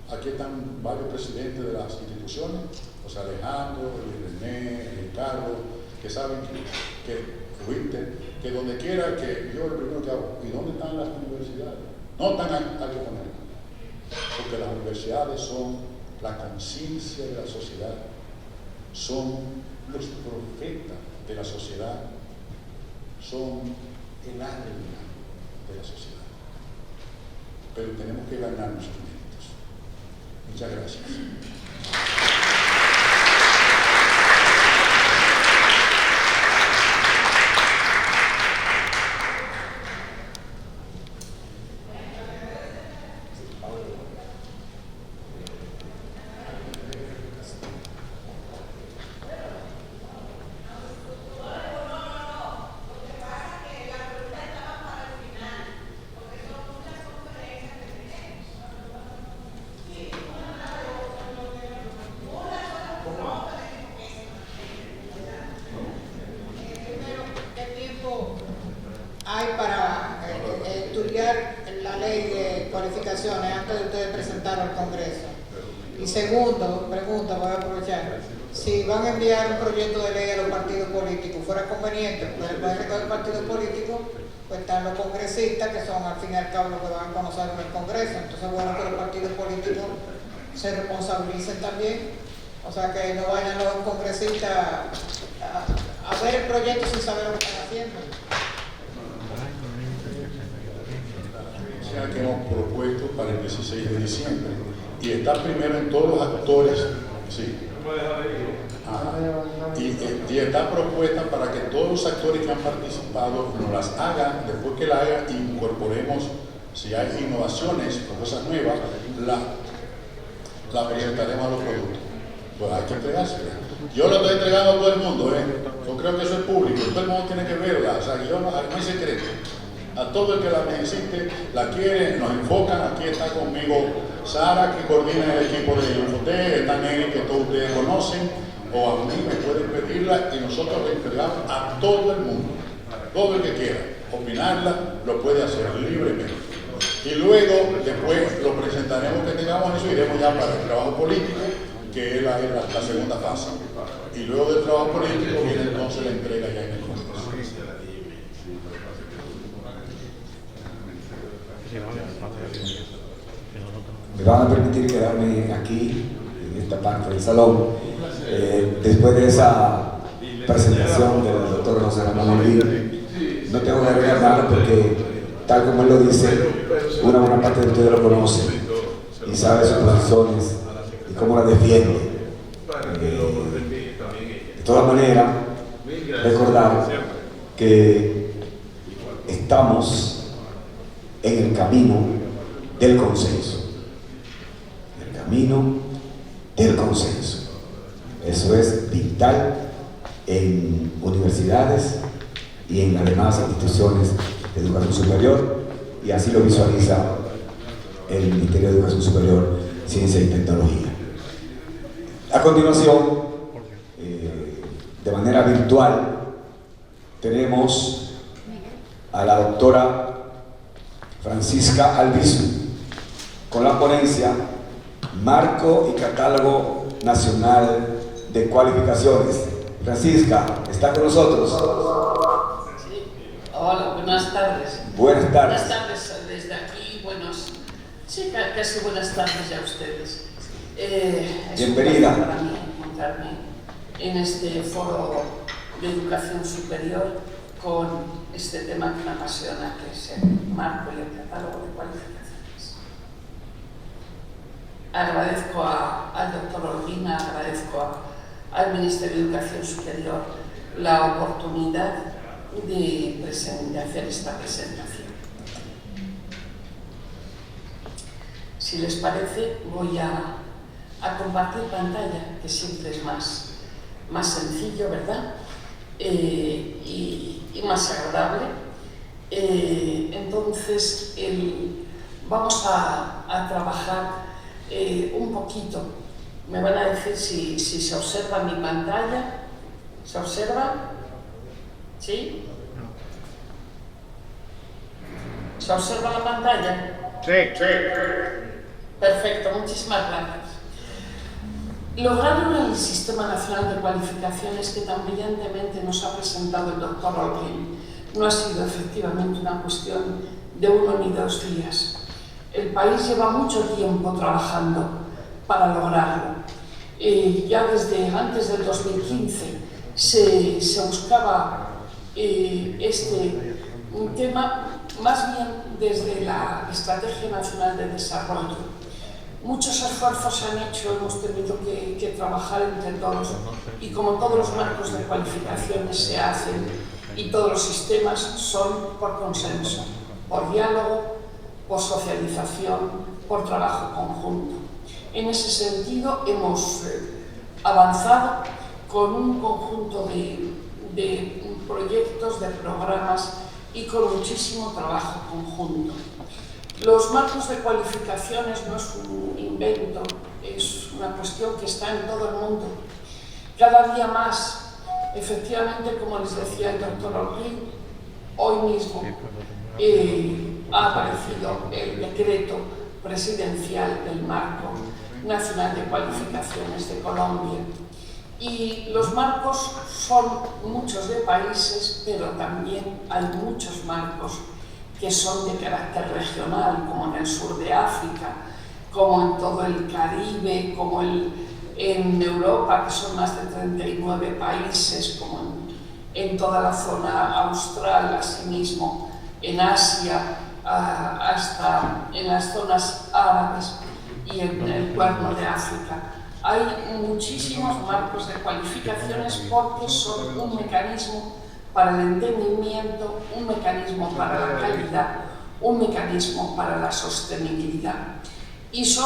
Aquí están varios presidentes de las instituciones, José Alejandro, René, Ricardo, que saben que donde quiera que yo lo primero que hago, ¿y dónde están las universidades? No están aquí con él, porque las universidades son la conciencia de la sociedad, son los profetas de la sociedad, son el alma de la sociedad. Pero tenemos que ganar nuestros méritos. Muchas gracias. Hay para estudiar la ley de cualificaciones antes de ustedes presentarlo al Congreso? Y segundo, pregunta, voy a aprovechar, si van a enviar un proyecto de ley a los partidos políticos, ¿fuera conveniente? Pues después de que el partido político, pues están los congresistas, que son al fin y al cabo los que van a conocer en el Congreso. Entonces, bueno, que los partidos políticos se responsabilicen también, o sea, que no vayan los congresistas a ver el proyecto sin saber lo que están haciendo. Que hemos propuesto para el 16 de diciembre y está primero en todos los actores, sí. Y está propuesta para que todos los actores que han participado nos las hagan, después que la hagan, incorporemos, si hay innovaciones o cosas nuevas, la presentaremos a los productos. Pues hay que entregársela. Yo lo estoy entregando a todo el mundo, yo creo que eso es público, todo el mundo tiene que verla, o sea, yo no hay secreto. A todo el que la necesite, la quiere, nos enfocan. Aquí está conmigo Sara, que coordina el equipo de Infotec, está Nelly, que todos ustedes conocen, o a mí me pueden pedirla y nosotros le entregamos a todo el mundo. Todo el que quiera opinarla lo puede hacer libremente. Y luego, después lo presentaremos que tengamos eso, iremos ya para el trabajo político, que es la segunda fase. Y luego del trabajo político viene entonces la entrega ya en el Congreso. Me van a permitir quedarme aquí, en esta parte del salón, después de esa presentación del doctor José Ramón Olid. No tengo que agregar nada porque, tal como él lo dice, una buena parte de ustedes lo conoce y sabe sus posiciones y cómo la defiende. De todas maneras, recordar que estamos en el camino del consenso. El camino del consenso. Eso es vital en universidades y en las demás instituciones de educación superior, y así lo visualiza el Ministerio de Educación Superior, Ciencia y Tecnología. A continuación, de manera virtual, tenemos a la doctora Francisca Albizu, con la ponencia Marco y Catálogo Nacional de Cualificaciones. Francisca, ¿está con nosotros? Sí. Hola, buenas tardes. Buenas tardes. Buenas tardes desde aquí, sí, casi buenas tardes ya a ustedes. Bienvenida. Para mí encontrarme en este foro de educación superior con este tema que me apasiona, que es el marco y el catálogo de cualificaciones. Agradezco al doctor Olguina, agradezco al Ministerio de Educación Superior la oportunidad de hacer esta presentación. Si les parece, voy a compartir pantalla, que siempre es más sencillo, ¿verdad? Y más agradable. Entonces, vamos a trabajar un poquito. Me van a decir si se observa mi pantalla. ¿Se observa? ¿Sí? ¿Se observa la pantalla? Sí. Perfecto, muchísimas gracias. Lograr el Sistema Nacional de Cualificaciones que tan brillantemente nos ha presentado el doctor Olguín no ha sido efectivamente una cuestión de 1 ni 2 días. El país lleva mucho tiempo trabajando para lograrlo. Ya desde antes del 2015 se buscaba un tema más bien desde la Estrategia Nacional de Desarrollo. Muchos esfuerzos se han hecho, hemos tenido que trabajar entre todos, y como todos los marcos de cualificaciones se hacen y todos los sistemas son por consenso, por diálogo, por socialización, por trabajo conjunto. En ese sentido hemos avanzado con un conjunto de proyectos, de programas y con muchísimo trabajo conjunto. Los marcos de cualificaciones no es un invento, es una cuestión que está en todo el mundo. Cada día más, efectivamente, como les decía el doctor Olguín, hoy mismo ha aparecido el decreto presidencial del Marco Nacional de Cualificaciones de Colombia. Y los marcos son muchos de países, pero también hay muchos marcos que son de carácter regional, como en el sur de África, como en todo el Caribe, como en Europa, que son más de 39 países, como en toda la zona austral, asimismo en Asia, hasta en las zonas árabes y en el Cuerno de África. Hay muchísimos marcos de cualificaciones porque son un mecanismo para el entendimiento, un mecanismo para la calidad, un mecanismo para la sostenibilidad. Y se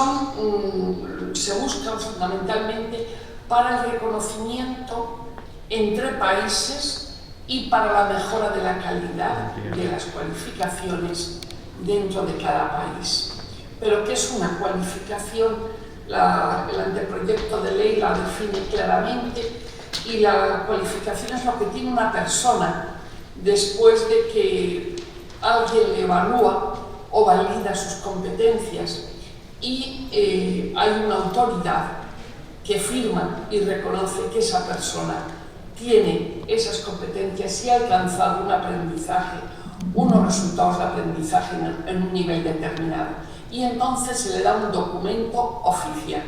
buscan fundamentalmente para el reconocimiento entre países y para la mejora de la calidad de las cualificaciones dentro de cada país. Pero ¿qué es una cualificación? El anteproyecto de ley la define claramente, y la cualificación es lo que tiene una persona después de que alguien le evalúa o valida sus competencias y hay una autoridad que firma y reconoce que esa persona tiene esas competencias y ha alcanzado un aprendizaje, unos resultados de aprendizaje en un nivel determinado. Y entonces se le da un documento oficial,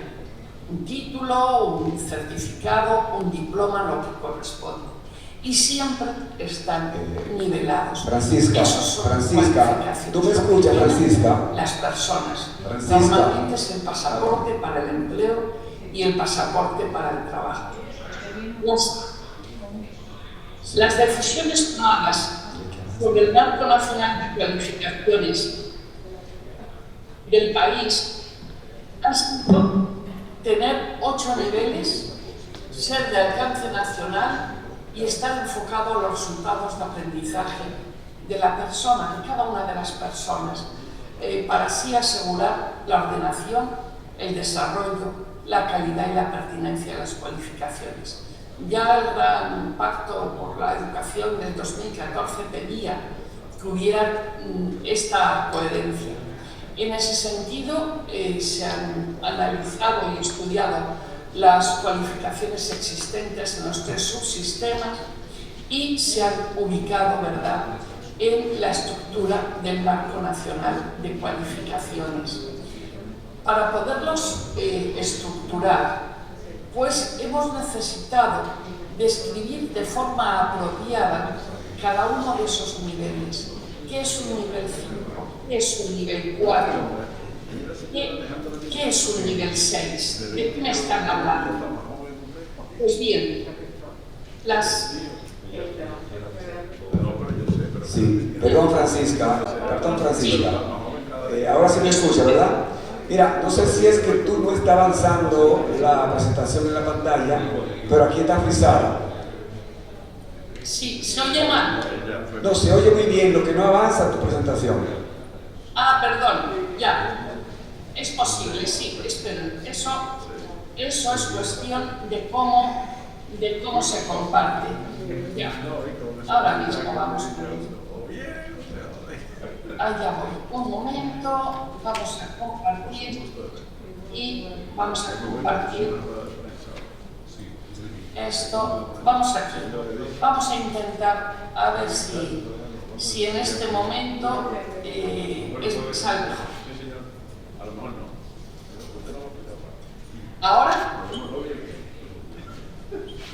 un título, un certificado, un diploma, lo que corresponde. Y siempre están nivelados. Francisca, ¿tú me escuchas, Francisca? Las personas. Francisca. Normalmente es el pasaporte para el empleo y el pasaporte para el trabajo. Las decisiones tomadas sobre el Marco Nacional de Cualificaciones del país han sido tener 8 niveles, ser de alcance nacional y estar enfocado a los resultados de aprendizaje de la persona, de cada una de las personas, para así asegurar la ordenación, el desarrollo, la calidad y la pertinencia de las cualificaciones. Ya el Gran Pacto por la Educación del 2014 pedía que hubiera esta coherencia. En ese sentido, se han analizado y estudiado las cualificaciones existentes en los 3 subsistemas y se han ubicado, ¿verdad?, en la estructura del Marco Nacional de Cualificaciones. Para poderlos estructurar pues hemos necesitado describir de forma apropiada cada uno de esos niveles. ¿Qué es un nivel 5? ¿Qué es un nivel 4? ¿Qué es un nivel 6? ¿De qué me están hablando? Pues bien, Sí, perdón Francisca. Ahora sí me escucha, ¿verdad? Mira, no sé si es que tú no está avanzando la presentación en la pantalla, pero aquí está frisada. Sí, ¿se oye mal? No, se oye muy bien, lo que no avanza tu presentación. Ah, perdón, ya. Es posible, sí, esperen. Eso es cuestión de cómo se comparte. Ya. Ahora mismo vamos a ver. Allá voy. Un momento, vamos a compartir y vamos a compartir esto. Vamos aquí. Vamos a intentar a ver si en este momento sale mejor. ¿Ahora?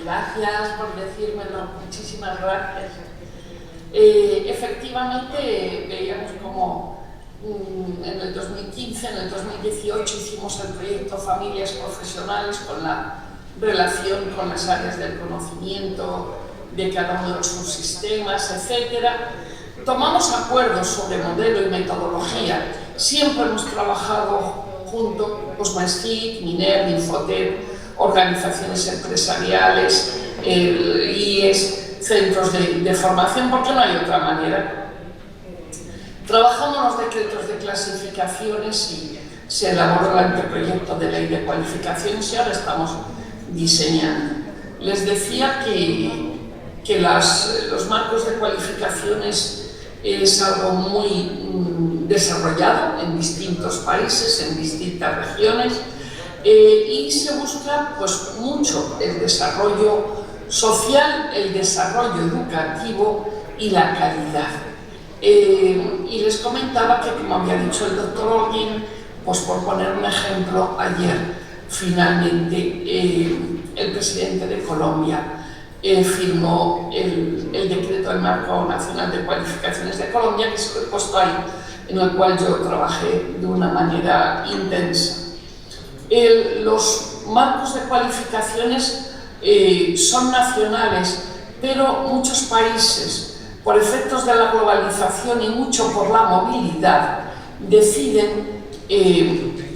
Gracias por decírmelo, muchísimas gracias. Efectivamente, veíamos como en el 2015, en el 2018 hicimos el proyecto Familias Profesionales con la relación con las áreas del conocimiento de cada uno de los subsistemas, etc. Tomamos acuerdos sobre modelo y metodología. Siempre hemos trabajado junto, pues MAESFIC, MINER, Infotep, organizaciones empresariales, el IES, centros de formación, porque no hay otra manera. Trabajamos los decretos de clasificaciones y se elaboró el anteproyecto de ley de cualificaciones y ahora estamos diseñando. Les decía que los marcos de cualificaciones es algo muy desarrollado en distintos países, en distintas regiones, y se busca pues mucho el desarrollo social, el desarrollo educativo y la calidad. Y les comentaba que, como había dicho el doctor Holguín, pues por poner un ejemplo, ayer finalmente el presidente de Colombia firmó el decreto del Marco Nacional de Cualificaciones de Colombia, que se lo he puesto ahí, en el cual yo trabajé de una manera intensa. Los marcos de cualificaciones son nacionales, pero muchos países, por efectos de la globalización y mucho por la movilidad, deciden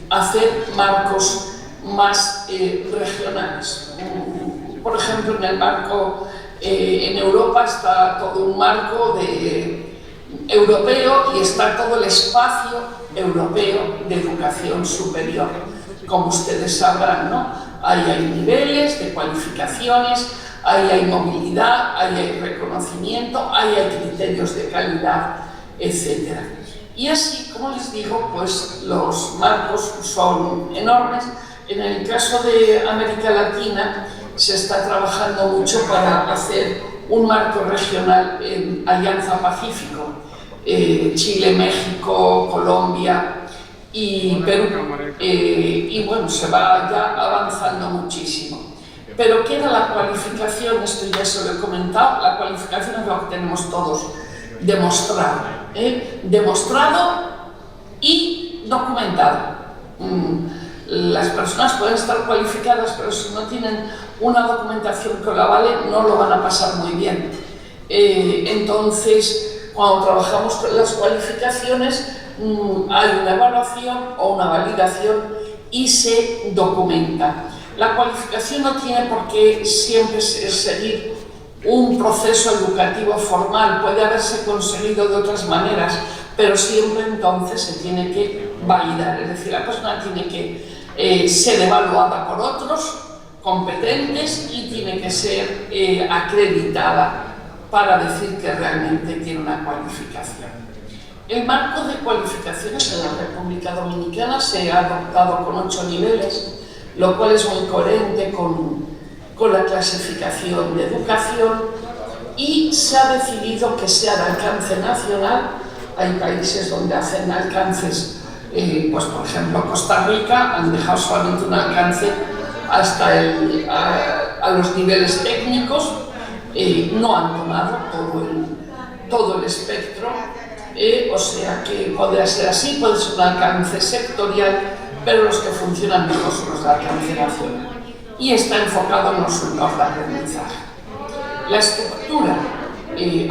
hacer marcos más regionales. Por ejemplo, en el marco, en Europa está todo un marco europeo y está todo el espacio europeo de educación superior. Como ustedes sabrán, ¿no? Ahí hay niveles de cualificaciones, ahí hay movilidad, ahí hay reconocimiento, ahí hay criterios de calidad, etc. Y así, como les digo, pues los marcos son enormes. En el caso de América Latina se está trabajando mucho para hacer un marco regional en Alianza Pacífico, Chile, México, Colombia y Perú, y bueno, se va ya avanzando muchísimo. Pero ¿qué era la cualificación? Esto ya se lo he comentado. La cualificación es lo que tenemos todos demostrado, demostrado y documentado. Las personas pueden estar cualificadas, pero si no tienen una documentación que lo avale, no lo van a pasar muy bien. Entonces, cuando trabajamos con las cualificaciones, hay una evaluación o una validación y se documenta. La cualificación no tiene por qué siempre seguir un proceso educativo formal, puede haberse conseguido de otras maneras, pero siempre entonces se tiene que validar, es decir, la persona tiene que ser evaluada por otros competentes y tiene que ser acreditada para decir que realmente tiene una cualificación. El marco de cualificaciones en la República Dominicana se ha adoptado con 8 niveles, lo cual es muy coherente con la clasificación de educación, y se ha decidido que sea de alcance nacional. Hay países donde hacen alcances, pues por ejemplo Costa Rica han dejado solamente un alcance hasta a los niveles técnicos, no han tomado todo el espectro, o sea que podría ser así, puede ser un alcance sectorial, pero los que funcionan mejor son los de alcance nacional. Y está enfocado en los resultados de aprendizaje. La estructura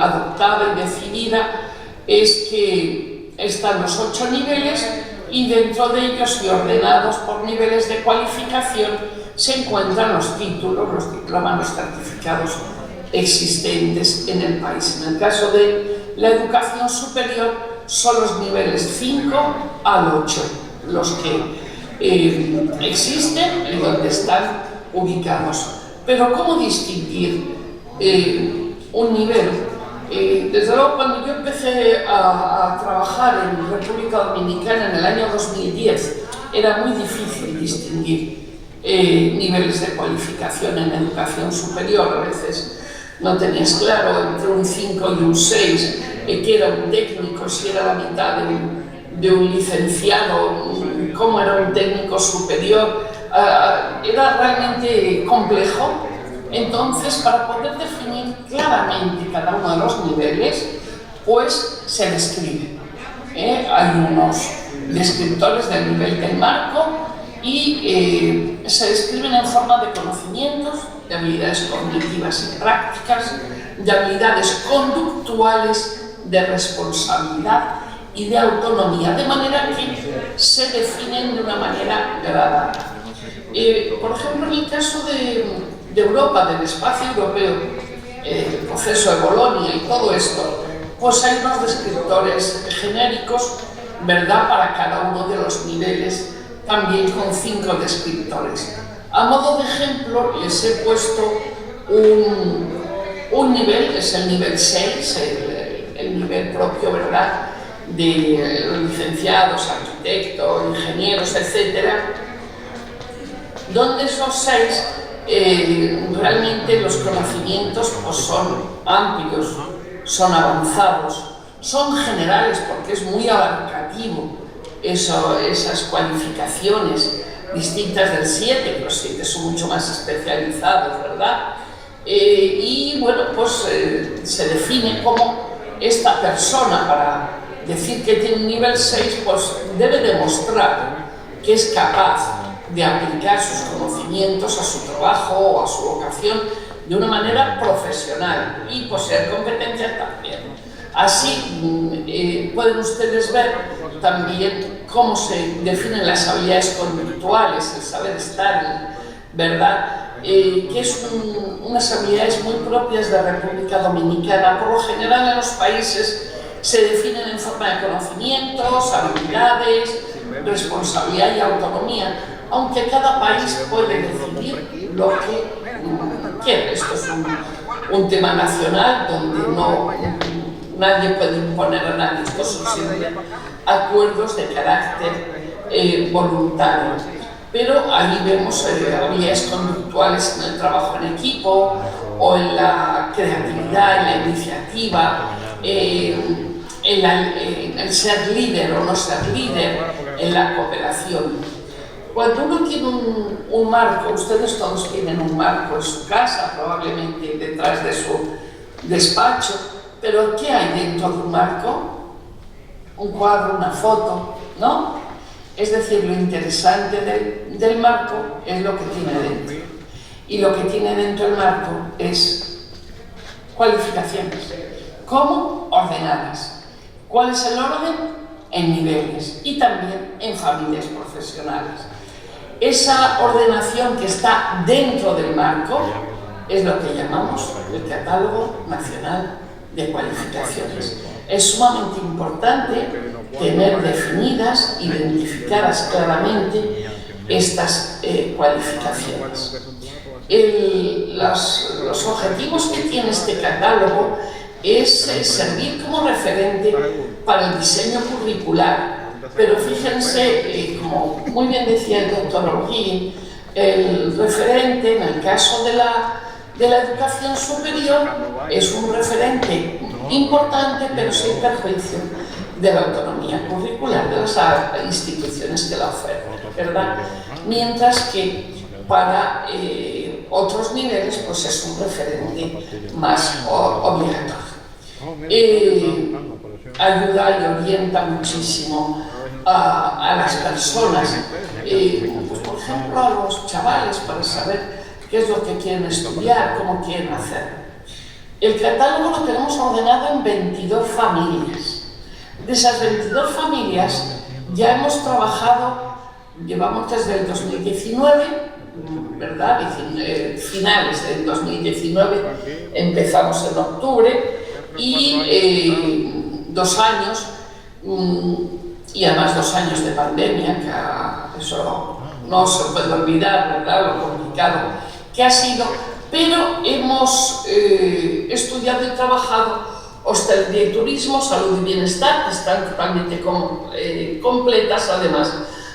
adoptada y definida es que están los 8 niveles y dentro de ellos y ordenados por niveles de cualificación se encuentran los títulos, los diplomas, los certificados existentes en el país. En el caso de la educación superior son los niveles 5 al 8 los que existen y donde están ubicados. Pero ¿cómo distinguir un nivel? Desde luego, cuando yo empecé a trabajar en República Dominicana en el año 2010, era muy difícil distinguir niveles de cualificación en educación superior. A veces no tenías claro entre un 5 y un 6, que era un técnico, si era la mitad de un licenciado, cómo era un técnico superior. Era realmente complejo. Entonces, para poder definir claramente cada uno de los niveles, pues se describe. Hay unos descriptores del nivel del marco y se describen en forma de conocimientos, de habilidades cognitivas y prácticas, de habilidades conductuales, de responsabilidad y de autonomía, de manera que se definen de una manera gradada. Por ejemplo, en el caso de Europa, del espacio europeo, el proceso de Bolonia y todo esto, pues hay unos descriptores genéricos, ¿verdad?, para cada uno de los niveles, también con 5 descriptores. A modo de ejemplo, les he puesto un nivel, es el nivel 6, el nivel propio, ¿verdad?, de licenciados, arquitectos, ingenieros, etcétera, donde esos 6 realmente los conocimientos pues, son amplios, son avanzados, son generales porque es muy abarcativo esas cualificaciones distintas del 7, que los 7 son mucho más especializados, ¿verdad? Y bueno, pues se define como esta persona, para decir que tiene un nivel 6, pues debe demostrar que es capaz de aplicar sus conocimientos a su trabajo o a su vocación de una manera profesional y poseer competencias también. Así pueden ustedes ver también cómo se definen las habilidades conductuales, el saber estar, ¿verdad? Que es unas habilidades muy propias de la República Dominicana. Por lo general en los países se definen en forma de conocimientos, habilidades, responsabilidad y autonomía, aunque cada país puede decidir lo que quiere. Esto es un tema nacional donde nadie puede imponer a nadie. Estos son siempre acuerdos de carácter voluntario. Pero ahí vemos habilidades conductuales en el trabajo en equipo o en la creatividad, en la iniciativa, en el ser líder o no ser líder, en la cooperación. Cuando uno tiene un marco, ustedes todos tienen un marco en su casa, probablemente detrás de su despacho, pero ¿qué hay dentro de un marco? Un cuadro, una foto, ¿no? Es decir, lo interesante del marco es lo que tiene dentro. Y lo que tiene dentro el marco es cualificaciones. ¿Cómo? Ordenadas. ¿Cuál es el orden? En niveles y también en familias profesionales. Esa ordenación que está dentro del marco es lo que llamamos el Catálogo Nacional de Cualificaciones. Es sumamente importante tener definidas, identificadas claramente estas cualificaciones. Los objetivos que tiene este catálogo es servir como referente para el diseño curricular. Pero fíjense, como muy bien decía el doctor Holguín, el referente en el caso de la educación superior es un referente importante, pero sin perjuicio de la autonomía curricular de las instituciones que la ofertan, ¿verdad? Mientras que para otros niveles pues es un referente más obligatorio. Ayuda y orienta muchísimo a las personas, pues, por ejemplo a los chavales, para saber qué es lo que quieren estudiar, cómo quieren hacerlo. El catálogo lo tenemos ordenado en 22 familias. De esas 22 familias ya hemos trabajado, llevamos desde el 2019, ¿verdad? Finales del 2019, empezamos en octubre, y 2 años, y además 2 años de pandemia, que eso no se puede olvidar, ¿verdad? Lo complicado que ha sido, pero hemos estudiado y trabajado hostelería y turismo, salud y bienestar, que están totalmente completas, además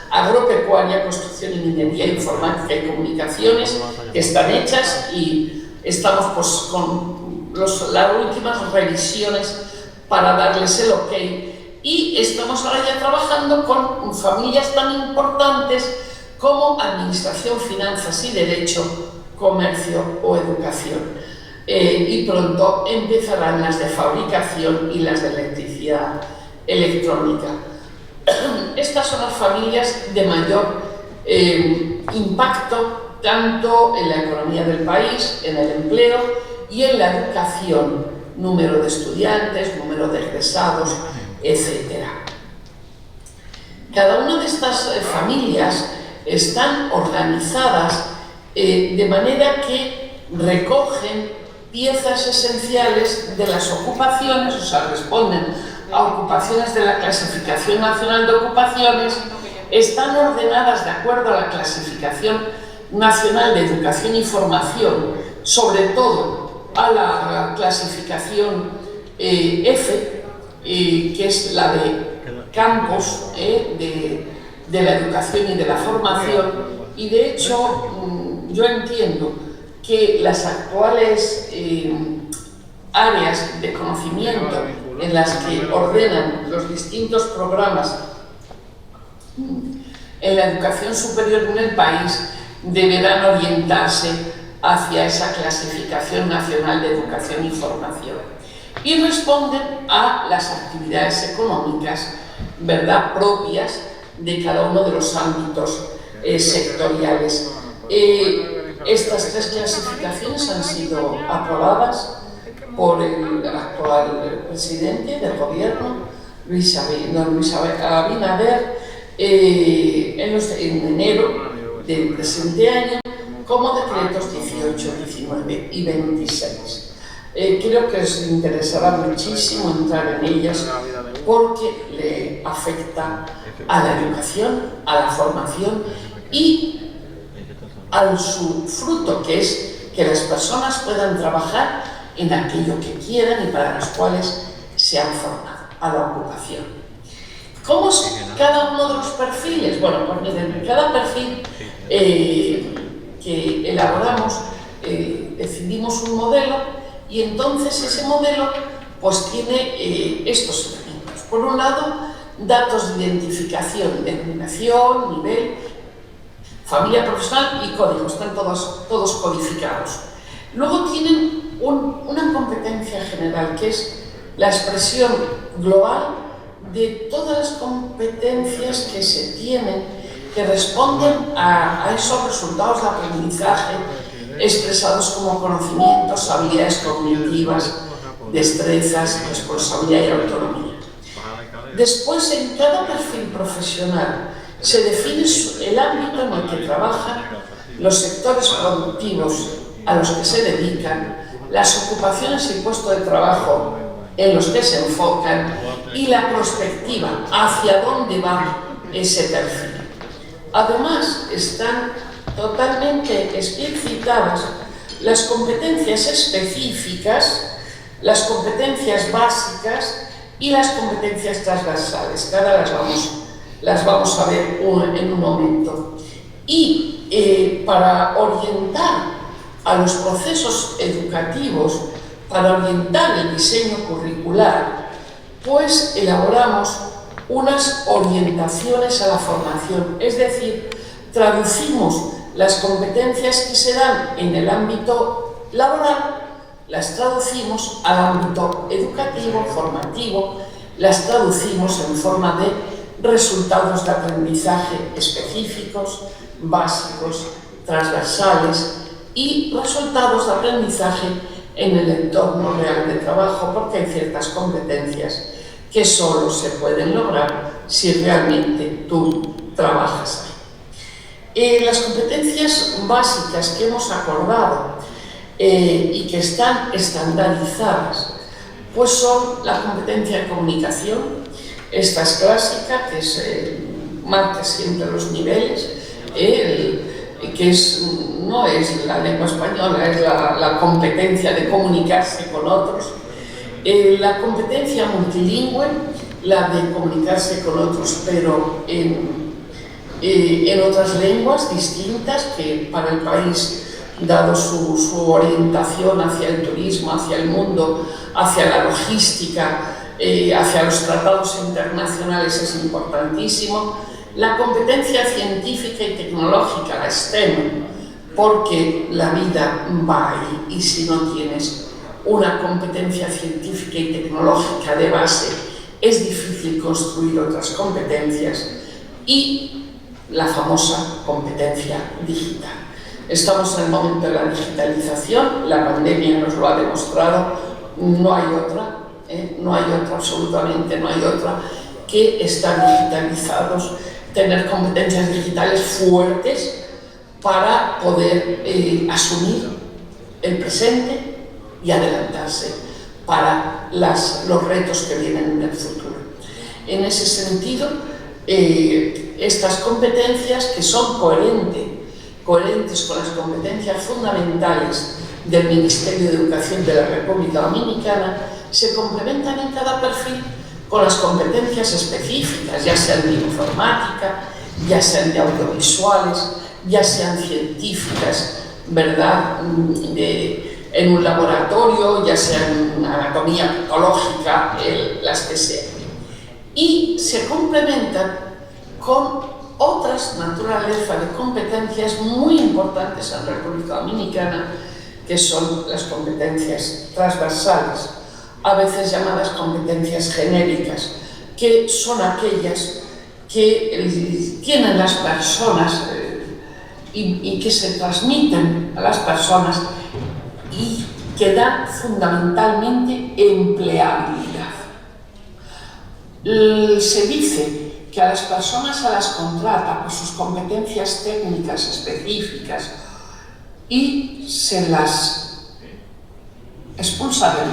agropecuaria, construcción y minería, informática y comunicaciones, que están hechas, y estamos pues con las últimas revisiones para darles el ok, y estamos ahora ya trabajando con familias tan importantes como administración, finanzas y derecho, comercio o educación. Y pronto empezarán las de fabricación y las de electricidad electrónica. Estas son las familias de mayor impacto tanto en la economía del país, en el empleo y en la educación, número de estudiantes, número de egresados, etc. Cada una de estas familias están organizadas de manera que recogen piezas esenciales de las ocupaciones, o sea, responden a ocupaciones de la Clasificación Nacional de Ocupaciones, están ordenadas de acuerdo a la Clasificación Nacional de Educación y Formación, sobre todo a la clasificación F, que es la de campos de la educación y de la formación, y de hecho yo entiendo que las actuales áreas de conocimiento en las que ordenan los distintos programas en la educación superior en el país deberán orientarse hacia esa clasificación nacional de educación y formación, y responden a las actividades económicas, ¿verdad?, propias de cada uno de los ámbitos sectoriales. Estas 3 clasificaciones han sido aprobadas por el actual presidente del gobierno, Luis Abinader, en enero del presente año, como decretos 18, 19 y 26. Creo que os interesará muchísimo entrar en ellas porque le afecta a la educación, a la formación y al su fruto, que es que las personas puedan trabajar en aquello que quieran y para los cuales se han formado, a la ocupación. ¿Cómo es cada uno de los perfiles? Bueno, pues miren, cada perfil que elaboramos, decidimos un modelo, y entonces ese modelo pues tiene estos elementos. Por un lado, datos de identificación, denominación, nivel, familia profesional y código, están todos codificados. Luego tienen una competencia general, que es la expresión global de todas las competencias que se tienen, que responden a esos resultados de aprendizaje expresados como conocimientos, habilidades cognitivas, destrezas, responsabilidad y autonomía. Después, en cada perfil profesional se define el ámbito en el que trabajan, los sectores productivos a los que se dedican, las ocupaciones y puestos de trabajo en los que se enfocan y la perspectiva hacia dónde va ese perfil. Además, están totalmente explicitadas las competencias específicas, las competencias básicas y las competencias transversales. Que ahora las vamos a ver en un momento. Y para orientar a los procesos educativos, para orientar el diseño curricular, pues elaboramos unas orientaciones a la formación, es decir, traducimos Las competencias que se dan en el ámbito laboral las traducimos al ámbito educativo, formativo, las traducimos en forma de resultados de aprendizaje específicos, básicos, transversales y resultados de aprendizaje en el entorno real de trabajo, porque hay ciertas competencias que solo se pueden lograr si realmente tú trabajas ahí. Las competencias básicas que hemos acordado y que están estandarizadas, pues son la competencia de comunicación. Esta es clásica, que marca siempre los niveles, que no es la lengua española, es la competencia de comunicarse con otros. La competencia multilingüe, la de comunicarse con otros, pero en otras lenguas distintas, que para el país, dado su orientación hacia el turismo, hacia el mundo, hacia la logística, hacia los tratados internacionales, es importantísimo. La competencia científica y tecnológica, la STEM, porque la vida va ahí, y si no tienes una competencia científica y tecnológica de base, es difícil construir otras competencias. Y la famosa competencia digital. Estamos en el momento de la digitalización, la pandemia nos lo ha demostrado, no hay otra, absolutamente no hay otra, que estar digitalizados, tener competencias digitales fuertes para poder asumir el presente y adelantarse para los retos que vienen en el futuro. En ese sentido, estas competencias, que son coherentes con las competencias fundamentales del Ministerio de Educación de la República Dominicana, se complementan en cada perfil con las competencias específicas, ya sean de informática, ya sean de audiovisuales, ya sean científicas, ¿verdad?, en un laboratorio, ya sean en anatomía patológica, las que sean. Y se complementan con otras naturalezas de competencias muy importantes en la República Dominicana, que son las competencias transversales, a veces llamadas competencias genéricas, que son aquellas que tienen las personas y que se transmiten a las personas y que dan fundamentalmente empleabilidad. Se dice que a las personas se las contrata por sus competencias técnicas específicas y se las expulsa del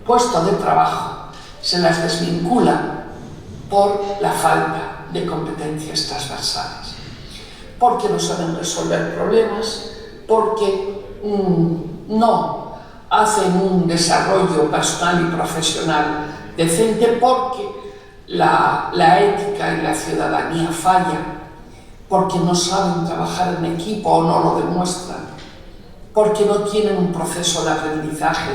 puesto de trabajo, se las desvincula por la falta de competencias transversales, porque no saben resolver problemas, porque no hacen un desarrollo personal y profesional decente, porque la ética y la ciudadanía fallan, porque no saben trabajar en equipo o no lo demuestran, porque no tienen un proceso de aprendizaje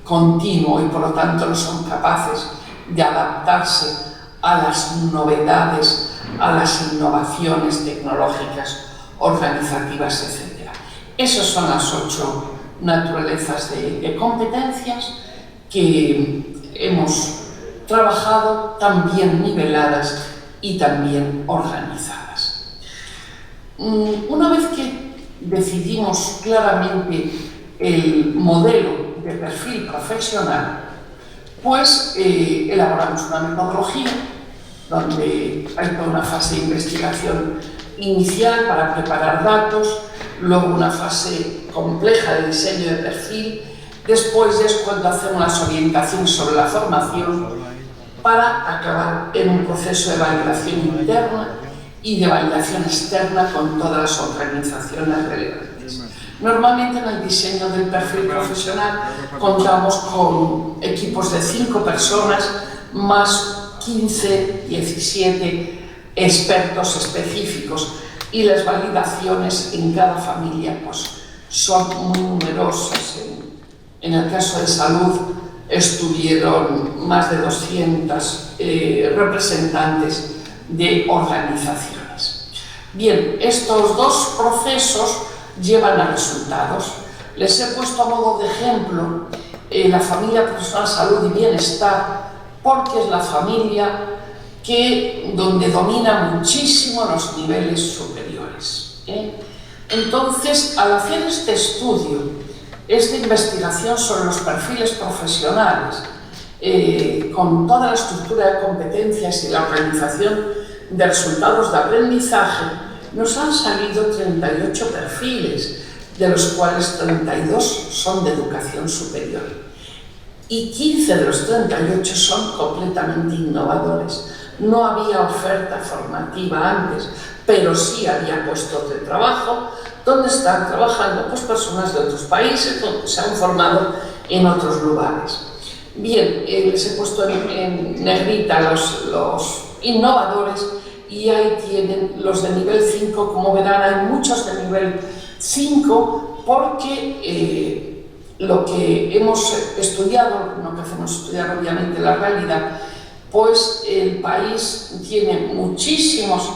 continuo y por lo tanto no son capaces de adaptarse a las novedades, a las innovaciones tecnológicas, organizativas, etc. Esas son las 8 naturalezas de competencias que hemos trabajado, también niveladas y también organizadas. Una vez que decidimos claramente el modelo de perfil profesional, pues elaboramos una metodología donde hay toda una fase de investigación inicial para preparar datos, luego una fase compleja de diseño de perfil, después es cuando hacemos las orientaciones sobre la formación, para acabar en un proceso de validación interna y de validación externa con todas las organizaciones relevantes. Normalmente en el diseño del perfil profesional contamos con equipos de 5 personas más 15, 17 expertos específicos, y las validaciones en cada familia pues, son muy numerosas. En el caso de salud estuvieron más de 200 representantes de organizaciones. Bien, estos dos procesos llevan a resultados. Les he puesto a modo de ejemplo la familia profesional salud y bienestar, porque es la familia donde domina muchísimo los niveles superiores. Entonces, al hacer este estudio, esta investigación sobre los perfiles profesionales, con toda la estructura de competencias y la organización de resultados de aprendizaje, nos han salido 38 perfiles, de los cuales 32 son de educación superior. Y 15 de los 38 son completamente innovadores. No había oferta formativa antes, pero sí había puestos de trabajo donde están trabajando pues, personas de otros países, donde se han formado en otros lugares. Bien, les he puesto en negrita los innovadores y ahí tienen los de nivel 5. Como verán, hay muchos de nivel 5 porque lo que hemos estudiado, no que hacemos estudiar obviamente la realidad, pues el país tiene muchísimos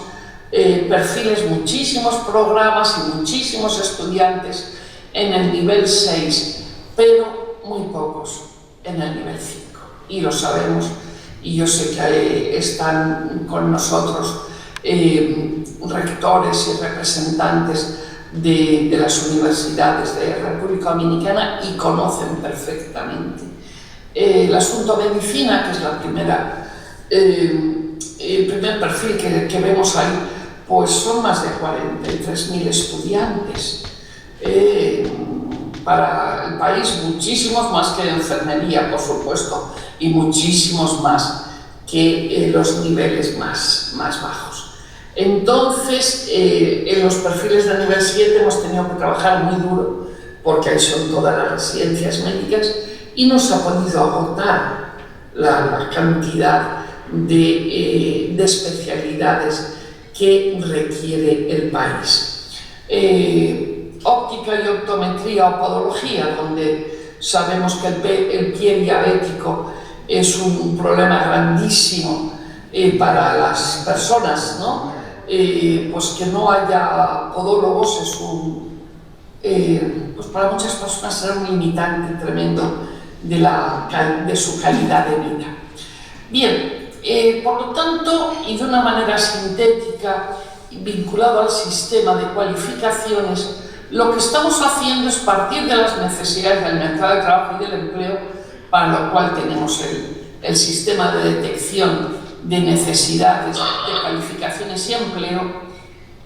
perfiles, muchísimos programas y muchísimos estudiantes en el nivel 6, pero muy pocos en el nivel 5. Y lo sabemos, y yo sé que están con nosotros rectores y representantes de las universidades de República Dominicana y conocen perfectamente. El asunto de medicina, que es el primer perfil que vemos ahí, pues son más de 43.000 estudiantes. Para el país, muchísimos más que enfermería, por supuesto, y muchísimos más que los niveles más bajos. Entonces, en los perfiles de nivel 7 hemos tenido que trabajar muy duro, porque ahí son todas las residencias médicas, y nos ha podido agotar la cantidad de especialidades que requiere el país. Óptica y optometría o podología, donde sabemos que el pie diabético es un problema grandísimo para las personas, ¿no? Pues que no haya podólogos pues para muchas personas será un limitante tremendo de su calidad de vida. Bien, por lo tanto, y de una manera sintética, vinculado al sistema de cualificaciones, lo que estamos haciendo es partir de las necesidades del mercado de trabajo y del empleo, para lo cual tenemos el sistema de detección de necesidades de cualificaciones y empleo.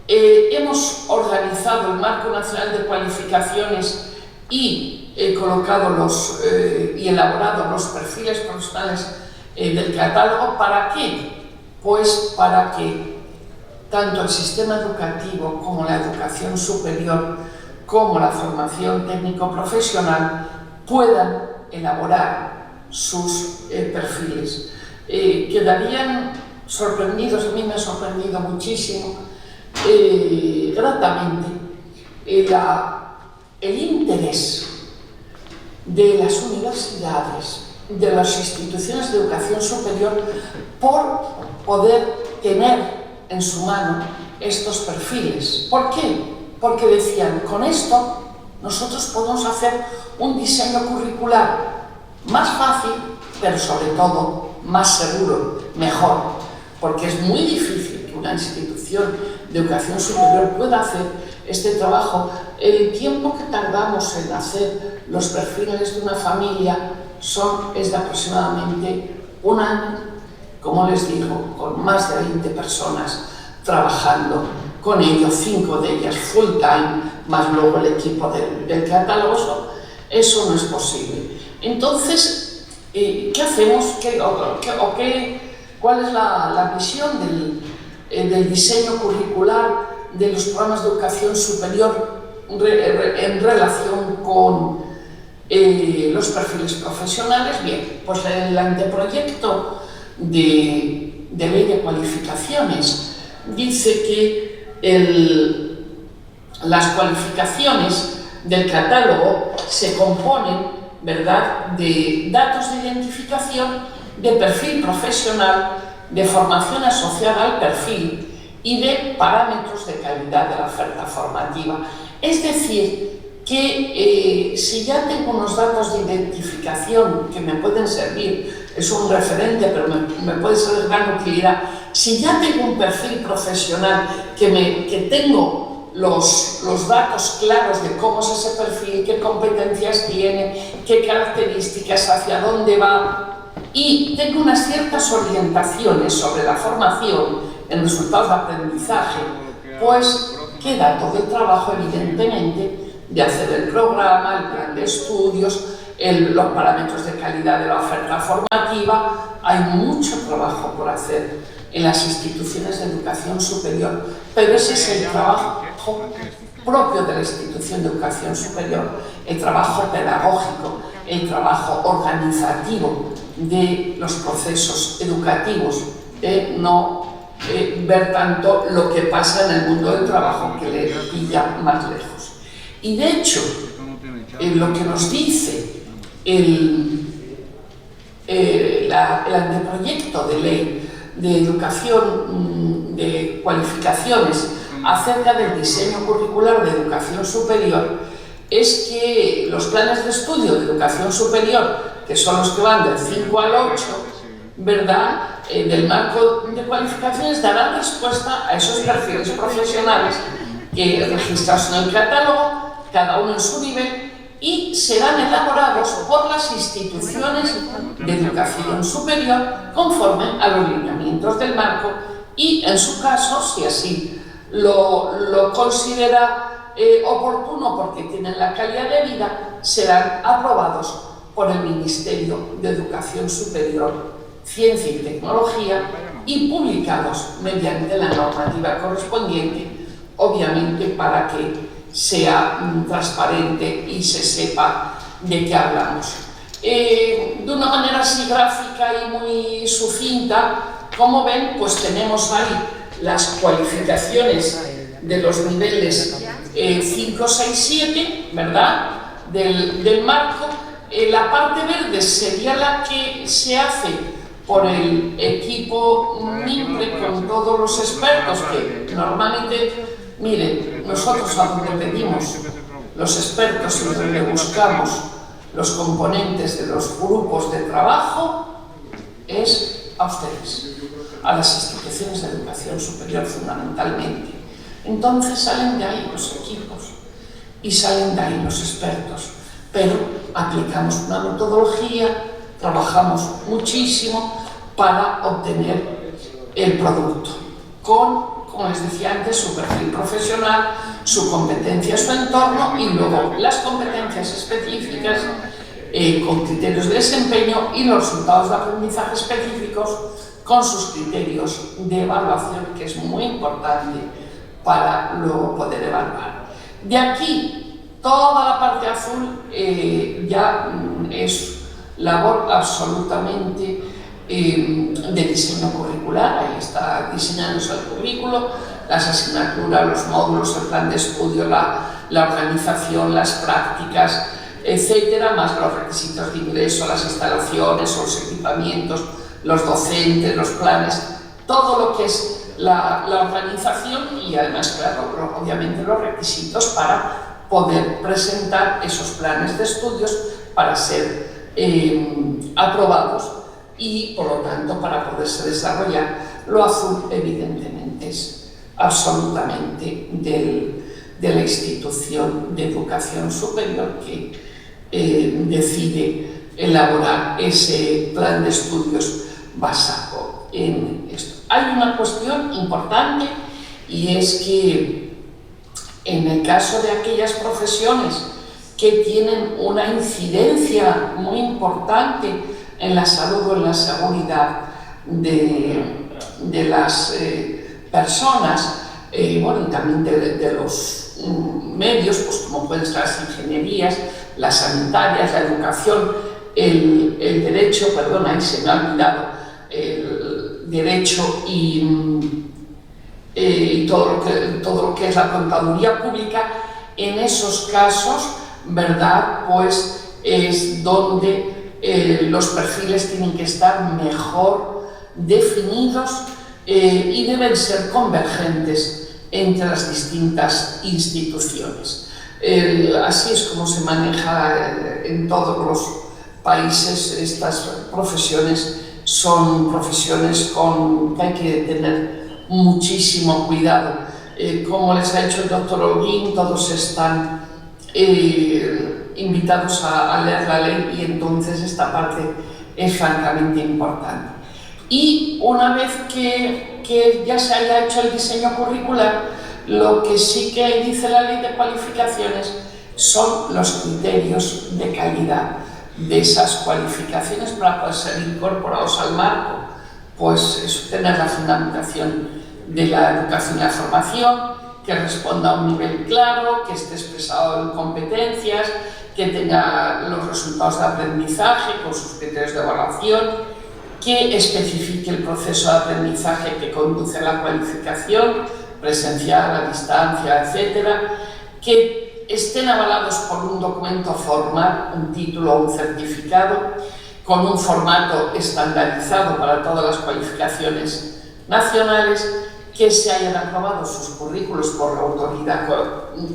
Hemos organizado el Marco Nacional de Cualificaciones y colocado y elaborado los perfiles profesionales del catálogo. ¿Para qué? Pues para que tanto el sistema educativo como la educación superior, como la formación técnico-profesional, puedan elaborar sus perfiles. Quedarían sorprendidos, a mí me ha sorprendido muchísimo, gratamente, el interés de las universidades, de las instituciones de educación superior, por poder tener en su mano estos perfiles. ¿Por qué? Porque decían, con esto nosotros podemos hacer un diseño curricular más fácil, pero sobre todo más seguro, mejor, porque es muy difícil que una institución de educación superior pueda hacer este trabajo. El tiempo que tardamos en hacer los perfiles de una familia es de aproximadamente un año, como les digo, con más de 20 personas trabajando con ello, 5 de ellas full time, más luego el equipo del catálogo. Eso no es posible. Entonces, ¿qué hacemos? ¿Cuál es la visión del diseño curricular de los programas de educación superior en relación con los perfiles profesionales? Bien, pues el anteproyecto de ley de cualificaciones dice que las cualificaciones del catálogo se componen, ¿verdad?, de datos de identificación, de perfil profesional, de formación asociada al perfil y de parámetros de calidad de la oferta formativa. Es decir, que si ya tengo unos datos de identificación que me pueden servir, es un referente, pero me puede ser de gran utilidad, si ya tengo un perfil profesional que tengo los datos claros de cómo es ese perfil, qué competencias tiene, qué características, hacia dónde va, y tengo unas ciertas orientaciones sobre la formación en resultados de aprendizaje, pues queda todo el trabajo, evidentemente, de hacer el programa, el plan de estudios, los parámetros de calidad de la oferta formativa. Hay mucho trabajo por hacer en las instituciones de educación superior, pero ese es el trabajo propio de la institución de educación superior, el trabajo pedagógico, el trabajo organizativo de los procesos educativos, no ver tanto lo que pasa en el mundo del trabajo, que le pilla más lejos. Y de hecho, lo que nos dice el anteproyecto de ley de educación de cualificaciones acerca del diseño curricular de educación superior es que los planes de estudio de educación superior, que son los que van del 5 al 8, ¿verdad?, del marco de cualificaciones, darán respuesta a esos perfiles profesionales que registrados en el catálogo, cada uno en su nivel, y serán elaborados por las instituciones de educación superior conforme a los lineamientos del marco y, en su caso, si así lo considera oportuno porque tienen la calidad de vida, serán aprobados por el Ministerio de Educación Superior, Ciencia y Tecnología y publicados mediante la normativa correspondiente, obviamente para que sea transparente y se sepa de qué hablamos. De una manera así gráfica y muy sucinta, como ven, pues tenemos ahí las cualificaciones de los niveles 5, 6, 7, ¿verdad?, del marco. La parte verde sería la que se hace por el equipo MIMPRE con todos los expertos que normalmente, miren, nosotros a donde pedimos los expertos y donde buscamos los componentes de los grupos de trabajo es a ustedes, a las instituciones de educación superior fundamentalmente. Entonces salen de ahí los equipos y salen de ahí los expertos, pero aplicamos una metodología, trabajamos muchísimo para obtener el producto con, como les decía antes, su perfil profesional, su competencia, su entorno y luego las competencias específicas con criterios de desempeño y los resultados de aprendizaje específicos con sus criterios de evaluación, que es muy importante para luego poder evaluar. De aquí, toda la parte azul ya es labor absolutamente de diseño curricular. Ahí está diseñándose el currículo, las asignaturas, los módulos, el plan de estudio, la organización, las prácticas, etcétera, más los requisitos de ingreso, las instalaciones, los equipamientos, los docentes, los planes, todo lo que es la organización y además, claro, obviamente los requisitos para poder presentar esos planes de estudios para ser aprobados y, por lo tanto, para poderse desarrollar. Lo azul, evidentemente, es absolutamente de la institución de educación superior que decide elaborar ese plan de estudios basado en esto. Hay una cuestión importante y es que en el caso de aquellas profesiones que tienen una incidencia muy importante en la salud o en la seguridad de las personas, bueno, y también de los medios, pues como pueden ser las ingenierías, las sanitarias, la educación, el derecho, perdón, ahí se me ha olvidado, el derecho y todo lo que es la contaduría pública. En esos casos, ¿verdad?, pues es donde los perfiles tienen que estar mejor definidos y deben ser convergentes entre las distintas instituciones. Así es como se maneja en todos los países. Estas profesiones son profesiones que hay que tener muchísimo cuidado. Como les ha dicho el doctor Holguín, todos están invitados a leer la ley y entonces esta parte es francamente importante. Y una vez que ya se haya hecho el diseño curricular, lo que sí que dice la ley de cualificaciones son los criterios de calidad de esas cualificaciones para poder ser incorporados al marco. Pues es tener la fundamentación de la educación y la formación, que responda a un nivel claro, que esté expresado en competencias, que tenga los resultados de aprendizaje con sus criterios de evaluación, que especifique el proceso de aprendizaje que conduce a la cualificación, presencial, a distancia, etc., que estén avalados por un documento formal, un título o un certificado, con un formato estandarizado para todas las cualificaciones nacionales, que se hayan aprobado sus currículos por la autoridad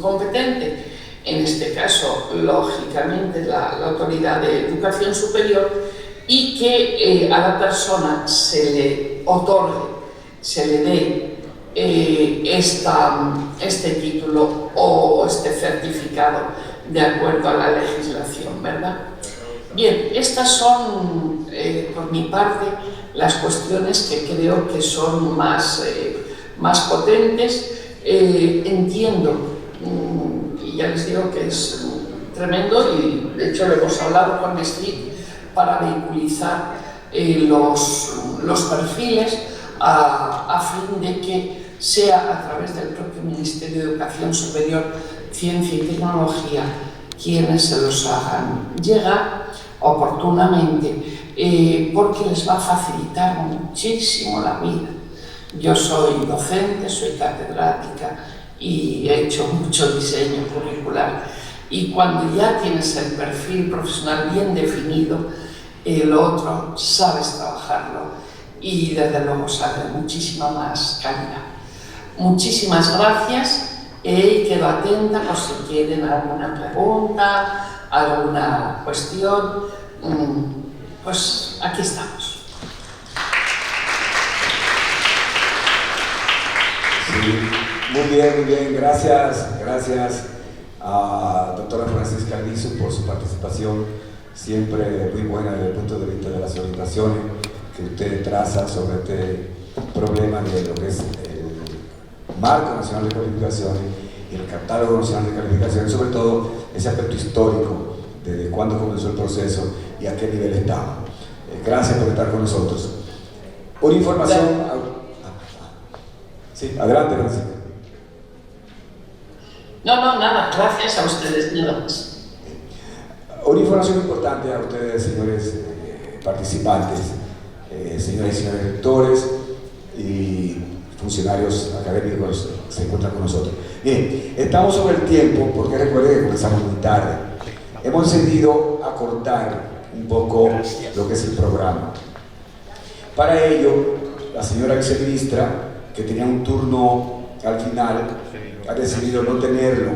competente, en este caso, lógicamente, la Autoridad de Educación Superior, y que a la persona se le otorgue, se le dé este título o este certificado de acuerdo a la legislación, ¿verdad? Bien, estas son, por mi parte, las cuestiones que creo que son más potentes. Entiendo, y ya les digo que es tremendo, y de hecho lo hemos hablado con Street para vehiculizar los perfiles a fin de que sea a través del propio Ministerio de Educación Superior, Ciencia y Tecnología quienes se los hagan llegar oportunamente, porque les va a facilitar muchísimo la vida. Yo soy docente, soy catedrática y he hecho mucho diseño curricular, y cuando ya tienes el perfil profesional bien definido, el otro sabes trabajarlo y desde luego sale muchísima más calidad. Muchísimas gracias y quedo atenta por si quieren alguna pregunta, alguna cuestión, pues aquí estamos. Sí, muy bien, gracias a doctora Francisca Arvizu por su participación, siempre muy buena desde el punto de vista de las orientaciones que usted traza sobre este problema de lo que es el Marco Nacional de Calificaciones y el Catálogo Nacional de Calificaciones, sobre todo ese aspecto histórico, desde cuándo comenzó el proceso y a qué nivel estaba. Gracias por estar con nosotros. Una información... Sí, adelante, Francisca. No, nada, gracias a ustedes, nada más. Una información importante a ustedes, señores participantes, señores y señores rectores y funcionarios académicos que se encuentran con nosotros. Bien, estamos sobre el tiempo porque recuerden que comenzamos muy tarde. Hemos decidido acortar un poco lo que es el programa. Para ello, la señora viceministra, que tenía un turno al final, ha decidido no tenerlo,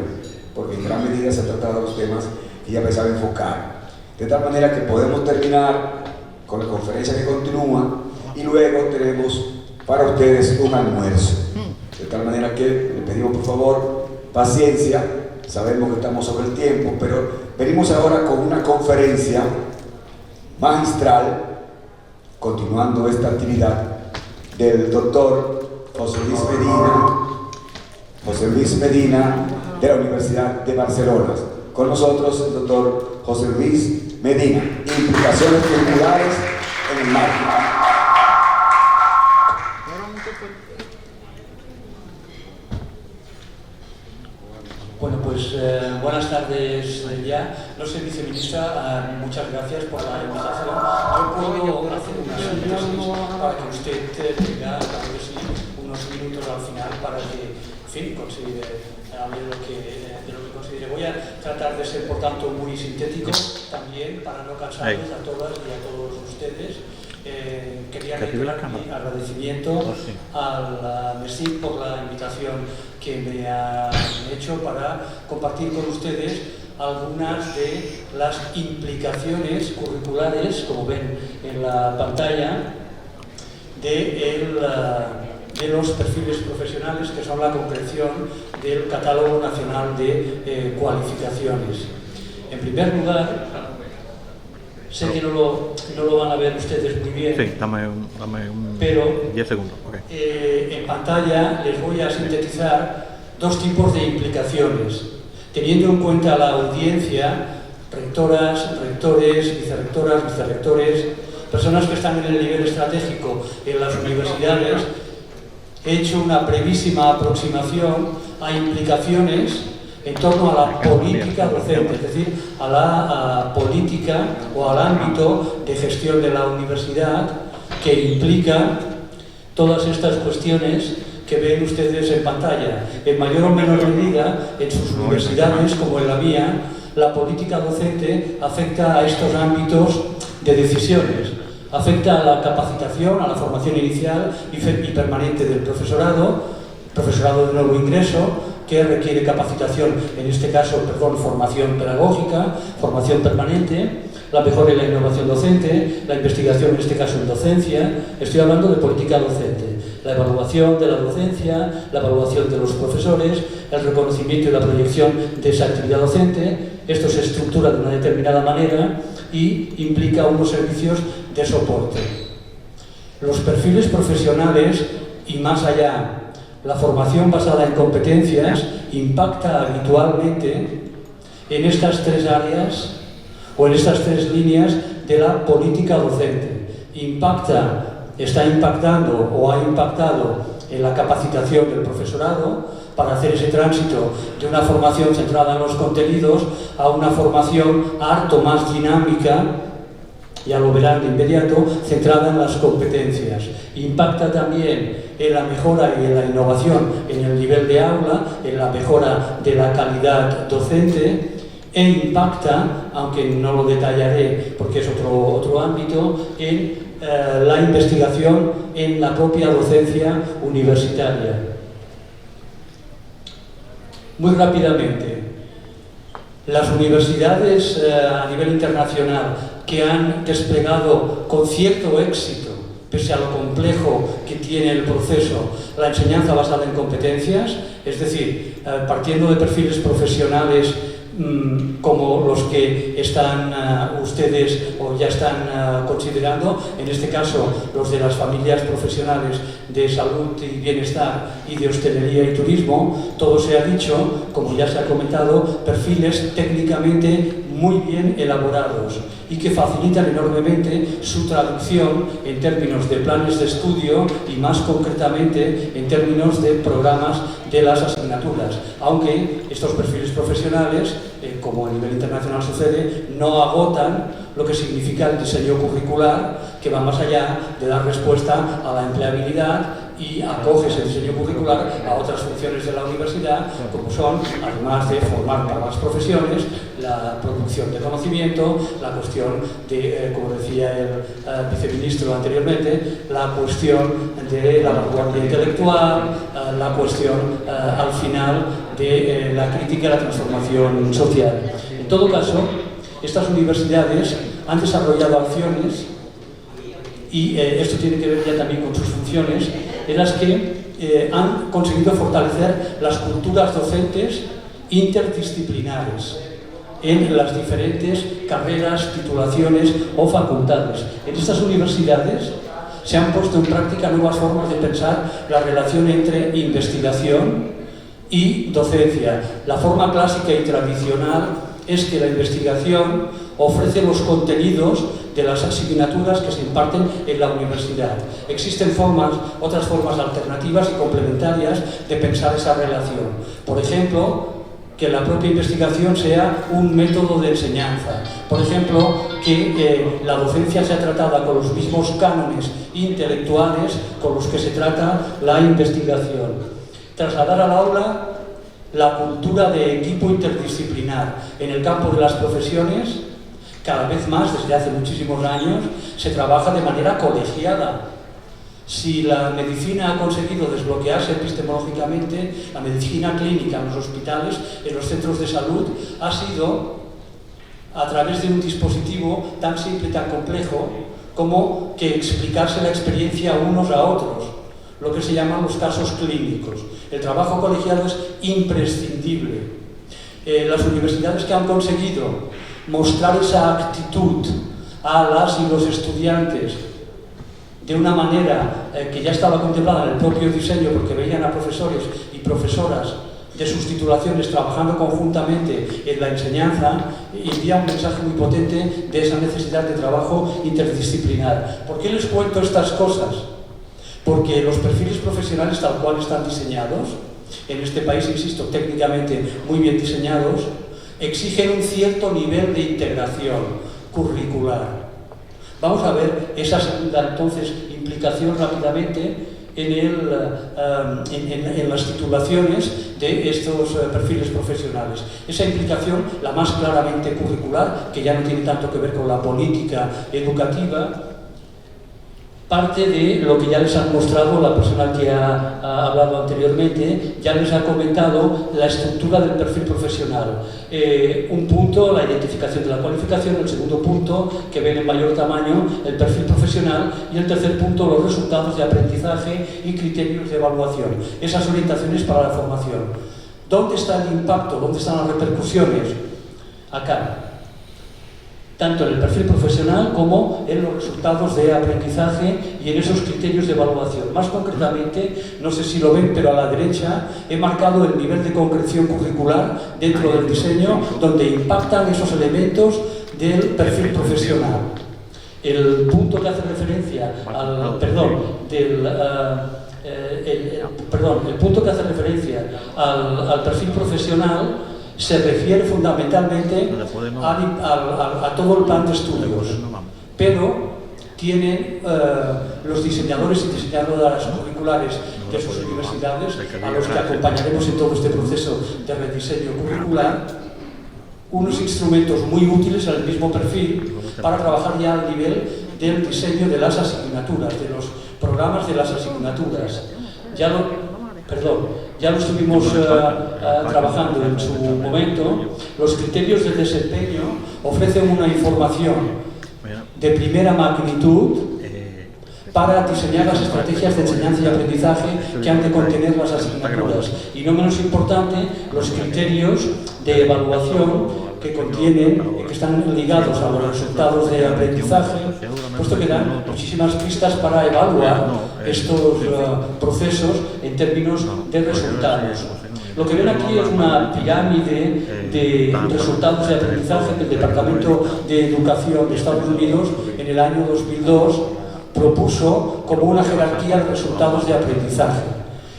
porque en gran medida se ha tratado los temas que ella pensaba enfocar. De tal manera que podemos terminar con la conferencia que continúa y luego tenemos para ustedes un almuerzo. De tal manera que le pedimos por favor paciencia, sabemos que estamos sobre el tiempo, pero venimos ahora con una conferencia magistral, continuando esta actividad, del doctor José Luis Medina de la Universidad de Barcelona. Con nosotros el doctor José Luis Medina, implicaciones curriculares en el marketing. Bueno, pues buenas tardes ya. No sé, viceministra, muchas gracias por la invitación. Yo puedo hacer una síntesis para que usted tenga, claro que sí, unos minutos al final para que, en fin, hable de lo que considere. Voy a tratar de ser, por tanto, muy sintético también para no cansarles a todas y a todos ustedes. quería reiterar mi agradecimiento al MESIC por la invitación que me ha hecho para compartir con ustedes algunas de las implicaciones curriculares, como ven en la pantalla, de los perfiles profesionales, que son la concreción del Catálogo Nacional de Cualificaciones. En primer lugar, sé que no lo van a ver ustedes muy bien, sí, dame un pero 10 segundos. Okay. En pantalla les voy a sintetizar dos tipos de implicaciones, teniendo en cuenta la audiencia, rectoras, rectores, vicerrectores, personas que están en el nivel estratégico en las universidades. He hecho una brevísima aproximación a implicaciones en torno a la política docente, es decir, a la política o al ámbito de gestión de la universidad, que implica todas estas cuestiones que ven ustedes en pantalla. En mayor o menor medida, en sus universidades, como en la mía, la política docente afecta a estos ámbitos de decisiones. Afecta a la capacitación, a la formación inicial y permanente del profesorado de nuevo ingreso, que requiere capacitación, en este caso, formación pedagógica, formación permanente, la mejora y la innovación docente, la investigación, en este caso en docencia. Estoy hablando de política docente, la evaluación de la docencia, la evaluación de los profesores, el reconocimiento y la proyección de esa actividad docente. Esto se estructura de una determinada manera y implica unos servicios de soporte. Los perfiles profesionales y más allá, la formación basada en competencias impacta habitualmente en estas tres áreas o en estas tres líneas de la política docente. Está impactando o ha impactado en la capacitación del profesorado para hacer ese tránsito de una formación centrada en los contenidos a una formación harto más dinámica, ya lo verán de inmediato, centrada en las competencias. Impacta también en la mejora y en la innovación en el nivel de aula, en la mejora de la calidad docente, e impacta, aunque no lo detallaré porque es otro ámbito, en la investigación en la propia docencia universitaria. Muy rápidamente, las universidades a nivel internacional que han desplegado con cierto éxito, pese a lo complejo que tiene el proceso, la enseñanza basada en competencias, es decir, partiendo de perfiles profesionales como los que están ustedes o ya están considerando, en este caso los de las familias profesionales de salud y bienestar y de hostelería y turismo, todo se ha dicho, como ya se ha comentado, perfiles técnicamente muy bien elaborados y que facilitan enormemente su traducción en términos de planes de estudio y más concretamente en términos de programas de las asignaturas, aunque estos perfiles profesionales, como a nivel internacional sucede, no agotan lo que significa el diseño curricular, que va más allá de dar respuesta a la empleabilidad y acoge ese diseño curricular a otras funciones de la universidad, como son, además de formar para las profesiones, la producción de conocimiento, la cuestión de, como decía el viceministro anteriormente, la cuestión de la vanguardia intelectual, la cuestión al final de la crítica y la transformación social. En todo caso, estas universidades han desarrollado acciones, y esto tiene que ver ya también con sus funciones, en las que han conseguido fortalecer las culturas docentes interdisciplinares en las diferentes carreras, titulaciones o facultades. En estas universidades se han puesto en práctica nuevas formas de pensar la relación entre investigación y docencia. La forma clásica y tradicional es que la investigación ofrece los contenidos de las asignaturas que se imparten en la universidad. Existen otras formas alternativas y complementarias de pensar esa relación. Por ejemplo, que la propia investigación sea un método de enseñanza. Por ejemplo, que la docencia sea tratada con los mismos cánones intelectuales con los que se trata la investigación. Trasladar al aula la cultura de equipo interdisciplinar en el campo de las profesiones, Cada vez más, desde hace muchísimos años, se trabaja de manera colegiada. Si la medicina ha conseguido desbloquearse epistemológicamente, la medicina clínica en los hospitales, en los centros de salud, ha sido a través de un dispositivo tan simple y tan complejo como que explicarse la experiencia unos a otros, lo que se llaman los casos clínicos. El trabajo colegiado es imprescindible. Las universidades que han conseguido mostrar esa actitud a las y los estudiantes de una manera que ya estaba contemplada en el propio diseño, porque veían a profesores y profesoras de sus titulaciones trabajando conjuntamente en la enseñanza, envía un mensaje muy potente de esa necesidad de trabajo interdisciplinar. ¿Por qué les cuento estas cosas? Porque los perfiles profesionales tal cual están diseñados, en este país, insisto, técnicamente muy bien diseñados, exigen un cierto nivel de integración curricular. Vamos a ver esa segunda, entonces, implicación rápidamente en las titulaciones de estos perfiles profesionales. Esa implicación, la más claramente curricular, que ya no tiene tanto que ver con la política educativa, parte de lo que ya les han mostrado la persona que ha hablado anteriormente, ya les ha comentado la estructura del perfil profesional. Un punto, la identificación de la cualificación; el segundo punto, que ven en mayor tamaño, el perfil profesional; y el tercer punto, los resultados de aprendizaje y criterios de evaluación. Esas orientaciones para la formación. ¿Dónde está el impacto? ¿Dónde están las repercusiones? Acá. Tanto en el perfil profesional como en los resultados de aprendizaje y en esos criterios de evaluación. Más concretamente, no sé si lo ven, pero a la derecha he marcado el nivel de concreción curricular dentro del diseño, donde impactan esos elementos del perfil profesional. El punto que hace referencia al, el punto que hace referencia al perfil profesional se refiere fundamentalmente a todo el plan de estudios, pero tienen los diseñadores y diseñadoras curriculares de sus universidades, a los que acompañaremos en todo este proceso de rediseño curricular, unos instrumentos muy útiles al mismo perfil para trabajar ya al nivel del diseño de las asignaturas, de los programas de las asignaturas. Ya lo estuvimos trabajando en su momento. Los criterios de desempeño ofrecen una información de primera magnitud para diseñar las estrategias de enseñanza y aprendizaje que han de contener las asignaturas. Y no menos importante, los criterios de evaluación que contienen, que están ligados a los resultados de aprendizaje, puesto que dan muchísimas pistas para evaluar estos procesos en términos de resultados. Lo que ven aquí es una pirámide de resultados de aprendizaje que el Departamento de Educación de Estados Unidos en el año 2002 propuso como una jerarquía de resultados de aprendizaje.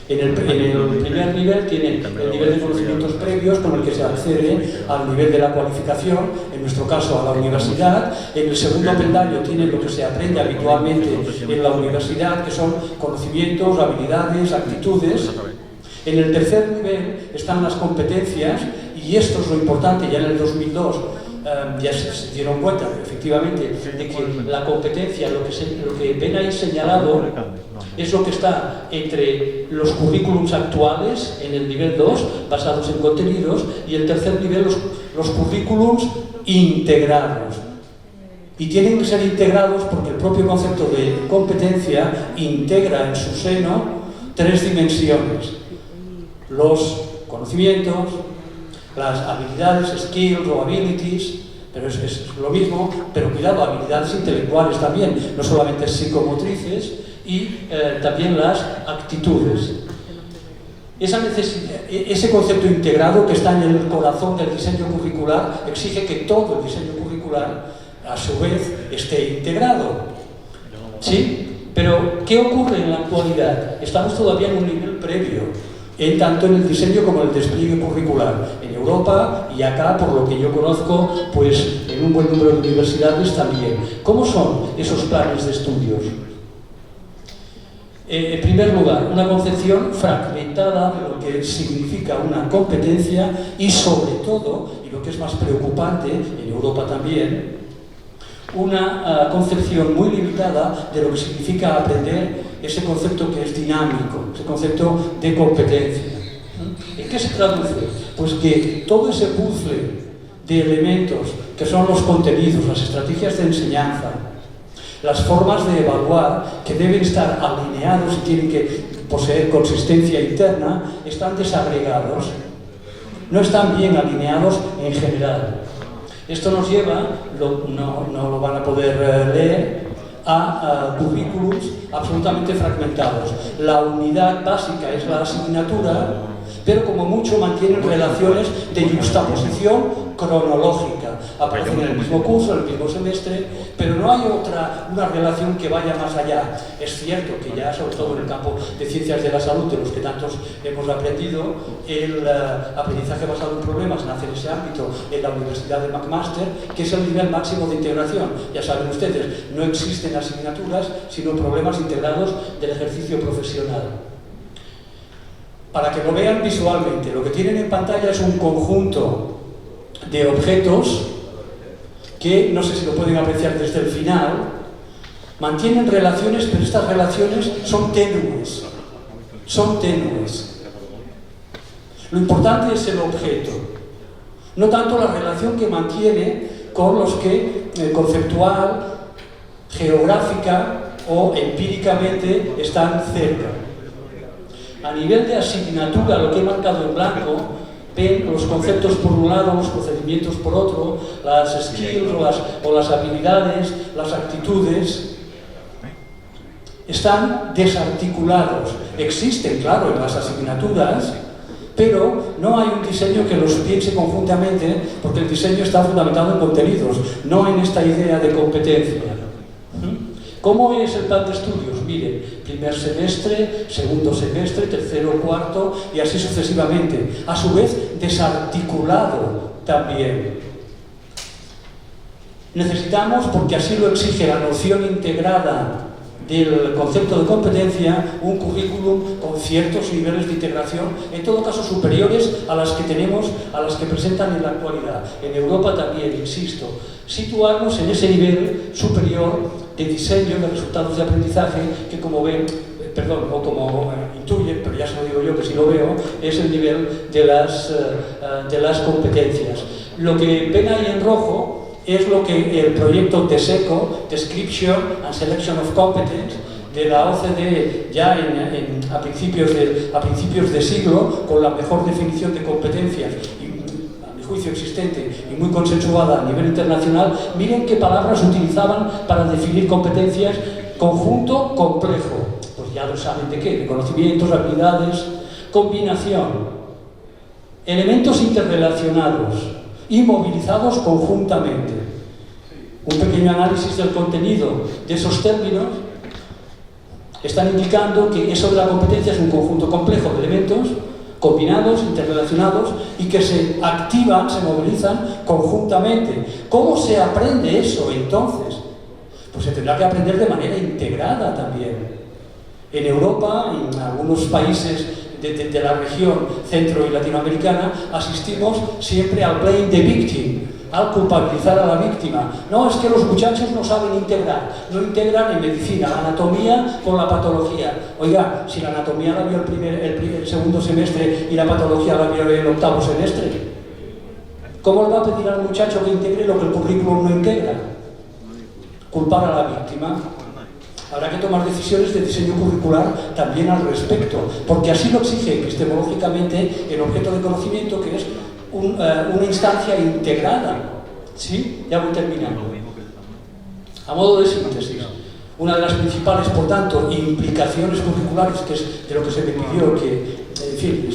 En el primer nivel tiene el nivel de conocimientos previos con el que se accede al nivel de la cualificación, en nuestro caso a la universidad. En el segundo peldaño tiene lo que se aprende habitualmente en la universidad, que son conocimientos, habilidades, actitudes. En el tercer nivel están las competencias, y esto es lo importante. Ya en el 2002 ya se dieron cuenta, efectivamente, de que la competencia, lo que ven ahí señalado, es lo que está entre los currículums actuales, en el nivel 2, basados en contenidos, y el tercer nivel, los currículums integrados. Y tienen que ser integrados porque el propio concepto de competencia integra en su seno 3 dimensiones: los conocimientos, las habilidades, skills o abilities, pero es lo mismo, pero cuidado, habilidades intelectuales también, no solamente psicomotrices, y también las actitudes. Ese concepto integrado que está en el corazón del diseño curricular exige que todo el diseño curricular, a su vez, esté integrado. ¿Sí? Pero, ¿qué ocurre en la actualidad? Estamos todavía en un nivel previo, tanto en el diseño como en el despliegue curricular. En Europa y acá, por lo que yo conozco, pues en un buen número de universidades también. ¿Cómo son esos planes de estudios? En primer lugar, una concepción fragmentada de lo que significa una competencia y, sobre todo, y lo que es más preocupante, en Europa también, una concepción muy limitada de lo que significa aprender ese concepto que es dinámico, ese concepto de competencia. ¿En qué se traduce? Pues que todo ese puzzle de elementos que son los contenidos, las estrategias de enseñanza, las formas de evaluar que deben estar alineados y tienen que poseer consistencia interna, están desagregados, no están bien alineados en general. Esto nos lleva, no lo van a poder leer, a currículums absolutamente fragmentados. La unidad básica es la asignatura, pero como mucho mantienen relaciones de juxtaposición cronológica. Aparecen en el mismo curso, en el mismo semestre, pero no hay una relación que vaya más allá. Es cierto que ya, sobre todo en el campo de ciencias de la salud, de los que tantos hemos aprendido, el aprendizaje basado en problemas nace en ese ámbito en la Universidad de McMaster, que es el nivel máximo de integración. Ya saben ustedes, no existen asignaturas, sino problemas integrados del ejercicio profesional. Para que lo vean visualmente, lo que tienen en pantalla es un conjunto de objetos que, no sé si lo pueden apreciar desde el final, mantienen relaciones, pero estas relaciones son tenues. Son tenues. Lo importante es el objeto, no tanto la relación que mantiene con los que conceptual, geográfica o empíricamente están cerca. A nivel de asignatura, lo que he marcado en blanco, ven los conceptos por un lado, los procedimientos por otro, las skills o las habilidades, las actitudes, están desarticulados. Existen, claro, en las asignaturas, pero no hay un diseño que los piense conjuntamente, porque el diseño está fundamentado en contenidos, no en esta idea de competencia. ¿Cómo es el plan de estudios? Miren, primer semestre, segundo semestre, tercero, cuarto y así sucesivamente. A su vez, desarticulado también. Necesitamos, porque así lo exige la noción integrada del concepto de competencia, un currículum con ciertos niveles de integración, en todo caso superiores a las que tenemos, a las que presentan en la actualidad. En Europa también, insisto, situarnos en ese nivel superior de diseño de resultados de aprendizaje que, como ven, o como intuyen, pero ya se lo digo yo que sí lo veo, es el nivel de las competencias. Lo que ven ahí en rojo es lo que el proyecto DESECO, Description and Selection of Competence, de la OCDE ya a principios de siglo, con la mejor definición de competencias, a mi juicio existente y muy consensuada a nivel internacional. Miren qué palabras utilizaban para definir competencias: conjunto complejo, pues ya lo saben de qué, de conocimientos, habilidades, combinación, elementos interrelacionados y movilizados conjuntamente. Un pequeño análisis del contenido de esos términos están indicando que eso de la competencia es un conjunto complejo de elementos combinados, interrelacionados y que se activan, se movilizan conjuntamente. ¿Cómo se aprende eso entonces? Pues se tendrá que aprender de manera integrada también. En Europa, en algunos países de la región centro y latinoamericana, asistimos siempre al blame the victim, al culpabilizar a la víctima. No, es que los muchachos no saben integrar, no integran en medicina la anatomía con la patología. Oiga, si la anatomía la vio el segundo semestre y la patología la vio el octavo semestre, ¿cómo le va a pedir al muchacho que integre lo que el currículum no integra? Culpar a la víctima. Habrá que tomar decisiones de diseño curricular también al respecto, porque así lo exige epistemológicamente el objeto de conocimiento, que es una instancia integrada. ¿Sí? Ya voy terminando. A modo de síntesis, una de las principales, por tanto, implicaciones curriculares, que es de lo que se me pidió que, en fin,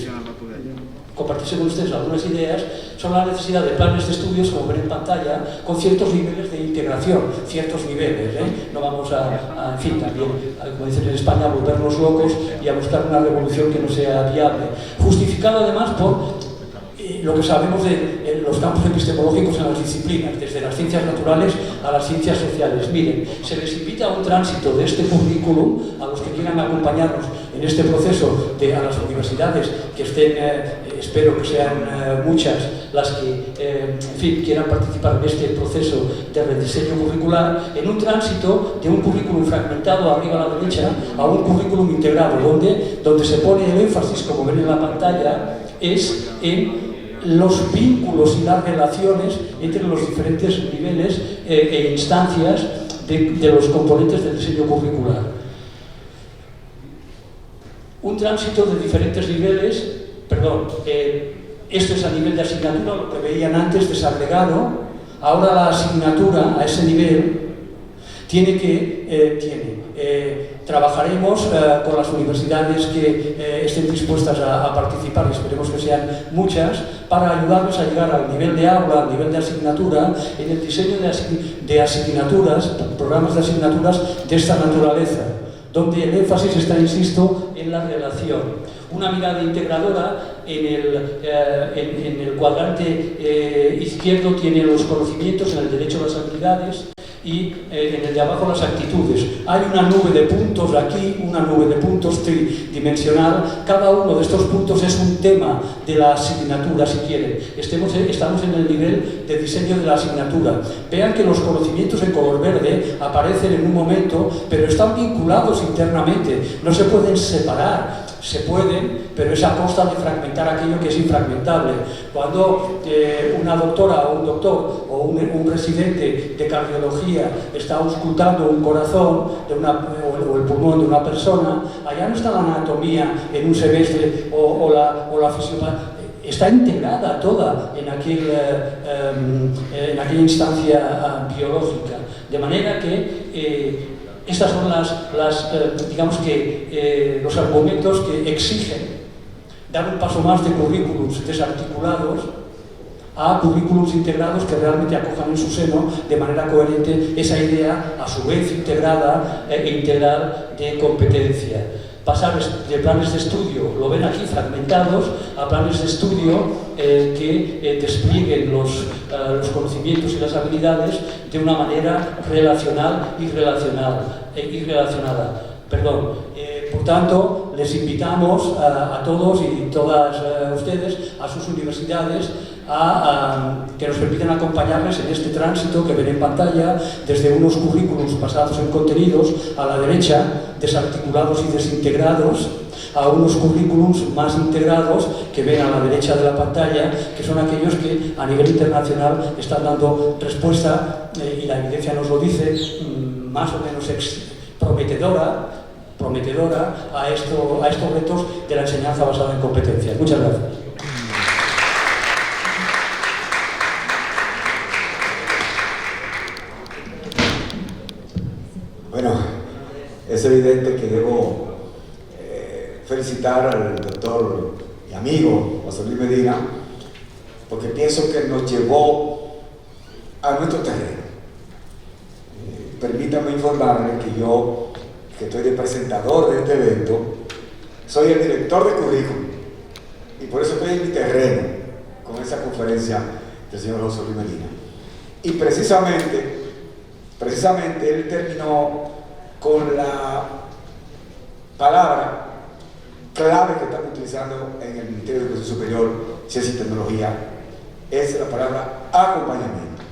compartirse con ustedes algunas ideas, son la necesidad de planes de estudios, como ven en pantalla, con ciertos niveles de integración, ciertos niveles, No vamos en fin, también, como dicen en España, a volvernos locos y a buscar una revolución que no sea viable. Justificado además por lo que sabemos de los campos epistemológicos en las disciplinas, desde las ciencias naturales a las ciencias sociales. Miren, se les invita a un tránsito de este currículum a los que quieran acompañarnos en este proceso a las universidades que estén espero que sean muchas las que, en fin, quieran participar en este proceso de rediseño curricular, en un tránsito de un currículum fragmentado arriba a la derecha a un currículum integrado, donde se pone el énfasis, como ven en la pantalla, es en los vínculos y las relaciones entre los diferentes niveles e instancias de los componentes del diseño curricular. Un tránsito de diferentes niveles, esto es a nivel de asignatura, lo que veían antes desagregado. Ahora la asignatura a ese nivel trabajaremos con las universidades que estén dispuestas a participar, y esperemos que sean muchas, para ayudarles a llegar al nivel de aula, al nivel de asignatura, en el diseño de asignaturas, programas de asignaturas de esta naturaleza, donde el énfasis está, insisto, en la relación. Una mirada integradora. En el cuadrante izquierdo tiene los conocimientos, en el derecho las habilidades, y en el de abajo las actitudes. Hay una nube de puntos aquí, una nube de puntos tridimensional. Cada uno de estos puntos es un tema de la asignatura, si quieren. Estamos en el nivel de diseño de la asignatura. Vean que los conocimientos en color verde aparecen en un momento, pero están vinculados internamente, no se pueden separar. Se pueden, pero es a costa de fragmentar aquello que es infragmentable. Cuando una doctora o un doctor o un residente de cardiología está auscultando un corazón o el pulmón de una persona, allá no está la anatomía en un semestre o la fisiopatía. Está integrada toda en aquella instancia biológica. De manera que estas son los argumentos que exigen dar un paso más de currículums desarticulados a currículums integrados que realmente acojan en su seno de manera coherente esa idea, a su vez integrada e integral, de competencia. Pasar de planes de estudio, lo ven aquí, fragmentados, a planes de estudio que desplieguen los conocimientos y las habilidades de una manera relacional y relacionada. Por tanto, les invitamos a todos y todas ustedes, a sus universidades, que nos permitan acompañarles en este tránsito que ven en pantalla, desde unos currículums basados en contenidos a la derecha, desarticulados y desintegrados, a unos currículums más integrados que ven a la derecha de la pantalla, que son aquellos que a nivel internacional están dando respuesta, y la evidencia nos lo dice, más o menos prometedora a estos retos de la enseñanza basada en competencias. Muchas gracias. Bueno, es evidente que debo felicitar al doctor y amigo José Luis Medina, porque pienso que nos llevó a nuestro terreno. Permítame informarle que yo, que estoy de presentador de este evento, soy el director de currículum, y por eso estoy en mi terreno con esa conferencia del señor José Luis Medina. Y precisamente él terminó con la palabra clave que estamos utilizando en el Ministerio de Educación Superior, Ciencia y Tecnología, es la palabra acompañamiento.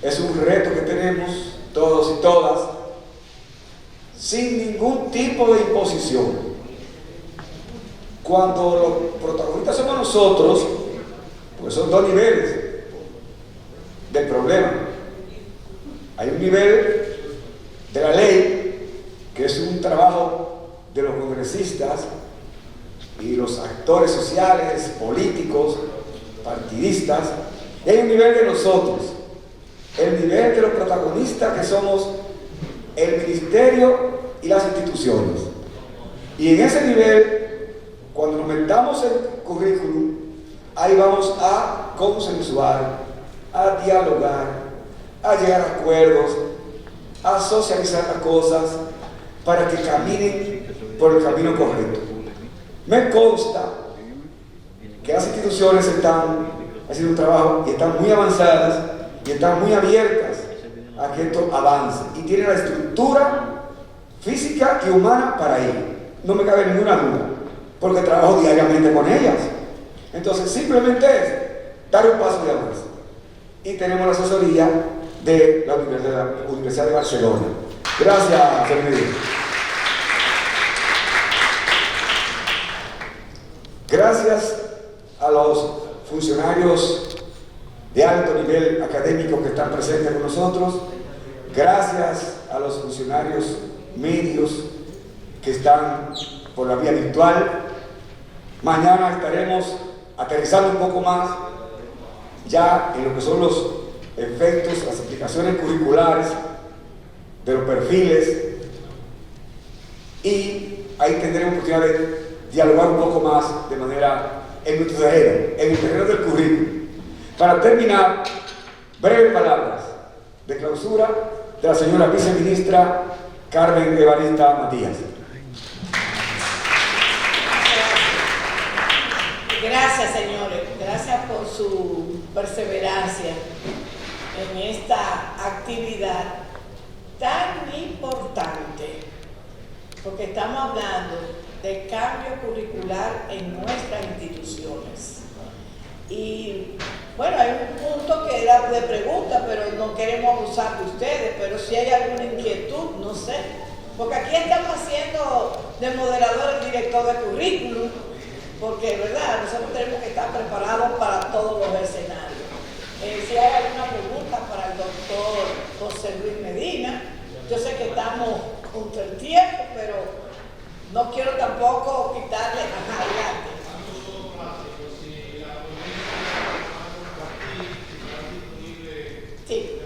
Es un reto que tenemos todos y todas, sin ningún tipo de imposición. Cuando los protagonistas somos nosotros, pues son dos niveles del problema. Hay un nivel de la ley, que es un trabajo de los congresistas y los actores sociales, políticos, partidistas, y hay un nivel de nosotros, el nivel de los protagonistas que somos el ministerio y las instituciones. Y en ese nivel, cuando nos metamos en el currículum, ahí vamos a consensuar, a dialogar, a llegar a acuerdos, a socializar las cosas para que caminen por el camino correcto. Me consta que las instituciones están haciendo un trabajo y están muy avanzadas y están muy abiertas a que esto avance y tienen la estructura física y humana para ello. No me cabe ninguna duda, porque trabajo diariamente con ellas. Entonces, simplemente es dar un paso de avance. Y tenemos la asesoría de la Universidad de Barcelona. Gracias, Fermín. Gracias a los funcionarios de alto nivel académico que están presentes con nosotros. Gracias a los funcionarios medios que están por la vía virtual. Mañana estaremos aterrizando un poco más ya en lo que son los efectos, las aplicaciones curriculares de los perfiles, y ahí tendremos oportunidad de dialogar un poco más de manera en nuestro terreno, en el terreno del currículum. Para terminar, breves palabras de clausura de la señora viceministra Carmen Evarista Matías. Gracias, señores. Gracias por su perseverancia en esta actividad tan importante, porque estamos hablando de cambio curricular en nuestras instituciones. Y bueno, hay un punto que era de pregunta, pero no queremos abusar de ustedes, pero si hay alguna inquietud, no sé. Porque aquí estamos haciendo de moderador el director de currículum, porque verdad, nosotros tenemos que estar preparados para todos los escenarios. Si hay alguna pregunta para el doctor José Luis Medina, yo sé que estamos contra el tiempo, pero no quiero tampoco quitarle adelante. Sí,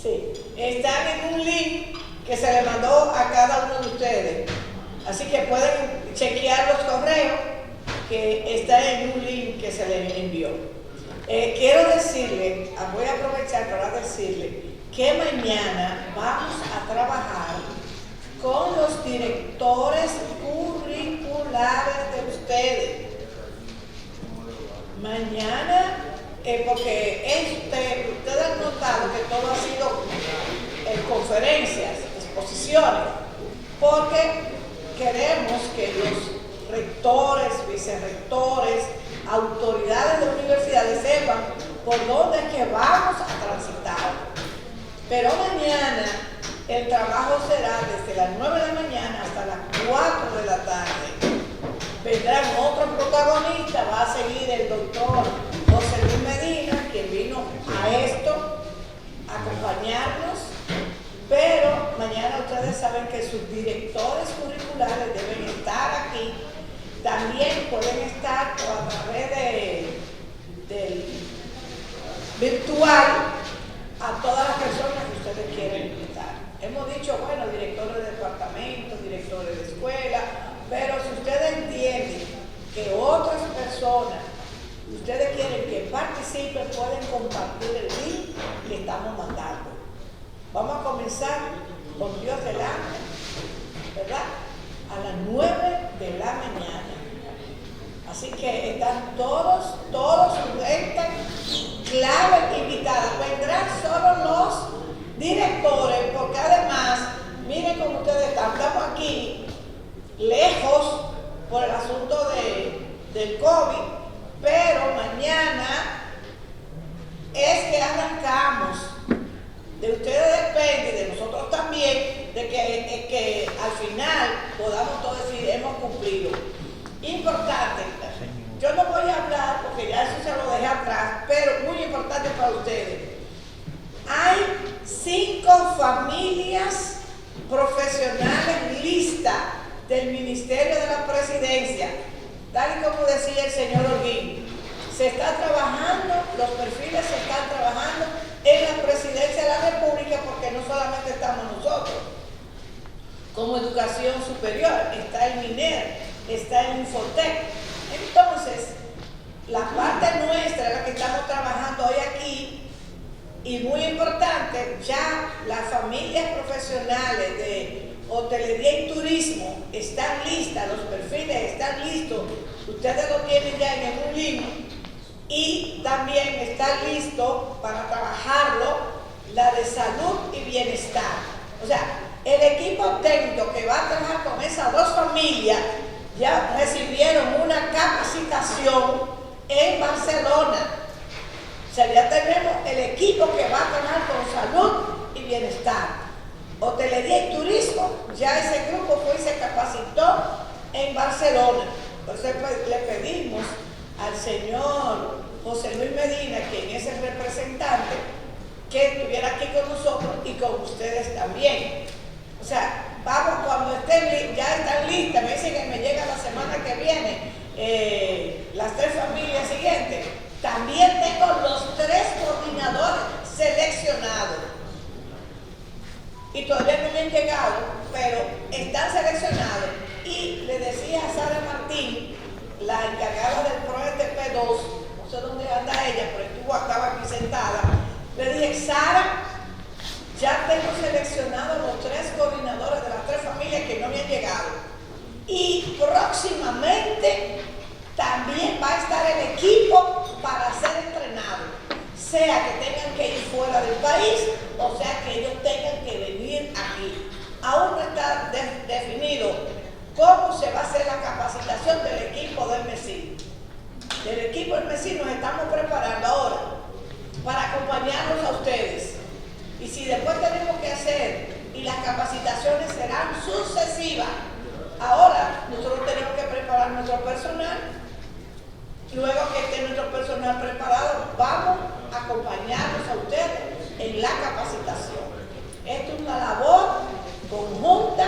sí. Están en un link que se le mandó a cada uno de ustedes. Así que pueden chequear los correos que están en un link que se les envió. Quiero decirle, voy a aprovechar para decirle que mañana vamos a trabajar con los directores curriculares de ustedes. Mañana, porque ustedes han notado que todo ha sido conferencias, exposiciones, porque queremos que los rectores, vicerrectores, autoridades de universidades sepan por dónde es que vamos a transitar. Pero mañana el trabajo será desde las 9 de la mañana hasta las 4 de la tarde. Vendrán otros protagonistas, va a seguir el doctor José Luis Medina, quien vino a esto a acompañarnos, pero mañana ustedes saben que sus directores curriculares deben estar aquí. También pueden estar a través del virtual a todas las personas que ustedes quieren invitar. Hemos dicho, bueno, directores de departamento, directores de escuela, pero si ustedes entienden que otras personas, ustedes quieren que participen, pueden compartir el link que estamos mandando. Vamos a comenzar con Dios delante, ¿verdad? A las 9 de la mañana. Así que están todos sujetos, claves invitadas. Vendrán solo los directores, porque además, miren cómo ustedes están. Estamos aquí lejos por el asunto del COVID, pero mañana es que arrancamos. De ustedes depende, y de nosotros también, de que al final podamos todos decir, hemos cumplido. Importante, yo no voy a hablar porque ya eso se lo dejé atrás, pero muy importante para ustedes. Hay 5 familias profesionales listas del Ministerio de la Presidencia, tal y como decía el señor Holguín. Se está trabajando, los perfiles se están trabajando en la Presidencia de la República, porque no solamente estamos nosotros. Como educación superior, está el MINER, está el Infotec. Entonces, la parte nuestra, la que estamos trabajando hoy aquí, y muy importante, ya las familias profesionales de hotelería y turismo están listas, los perfiles están listos, ustedes lo tienen ya en un link, y también está listo para trabajarlo la de salud y bienestar. O sea, el equipo técnico que va a trabajar con esas 2 familias ya recibieron una capacitación en Barcelona. O sea, ya tenemos el equipo que va a trabajar con salud y bienestar. Hotelería y turismo, ya ese grupo fue y se capacitó en Barcelona. Entonces le pedimos al señor José Luis Medina, quien es el representante, que estuviera aquí con nosotros y con ustedes también. O sea, vamos, cuando estén, ya están listas, me dicen que me llega la semana que viene, las 3 familias siguientes. También tengo los 3 coordinadores seleccionados. Y todavía no me han llegado, pero están seleccionados. Y le decía a Sara Martín, la encargada del ProETP 2, no sé dónde anda ella, pero estaba aquí sentada, le dije, Sara, ya tengo seleccionados los 3 coordinadores de las 3 familias que no me han llegado. Y próximamente también va a estar el equipo para ser entrenado, sea que tengan que ir fuera del país, o sea que ellos tengan que venir aquí. Aún no está definido cómo se va a hacer la capacitación del equipo del MESI. Del equipo del MESI nos estamos preparando ahora para acompañarlos a ustedes. Y si después tenemos que hacer, y las capacitaciones serán sucesivas, ahora nosotros tenemos que preparar nuestro personal. Luego que esté nuestro personal preparado, vamos a acompañarlos a ustedes en la capacitación. Esto es una labor conjunta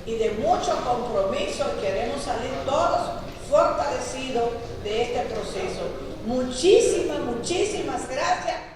y de mucho compromiso, y queremos salir todos fortalecidos de este proceso. Muchísimas gracias.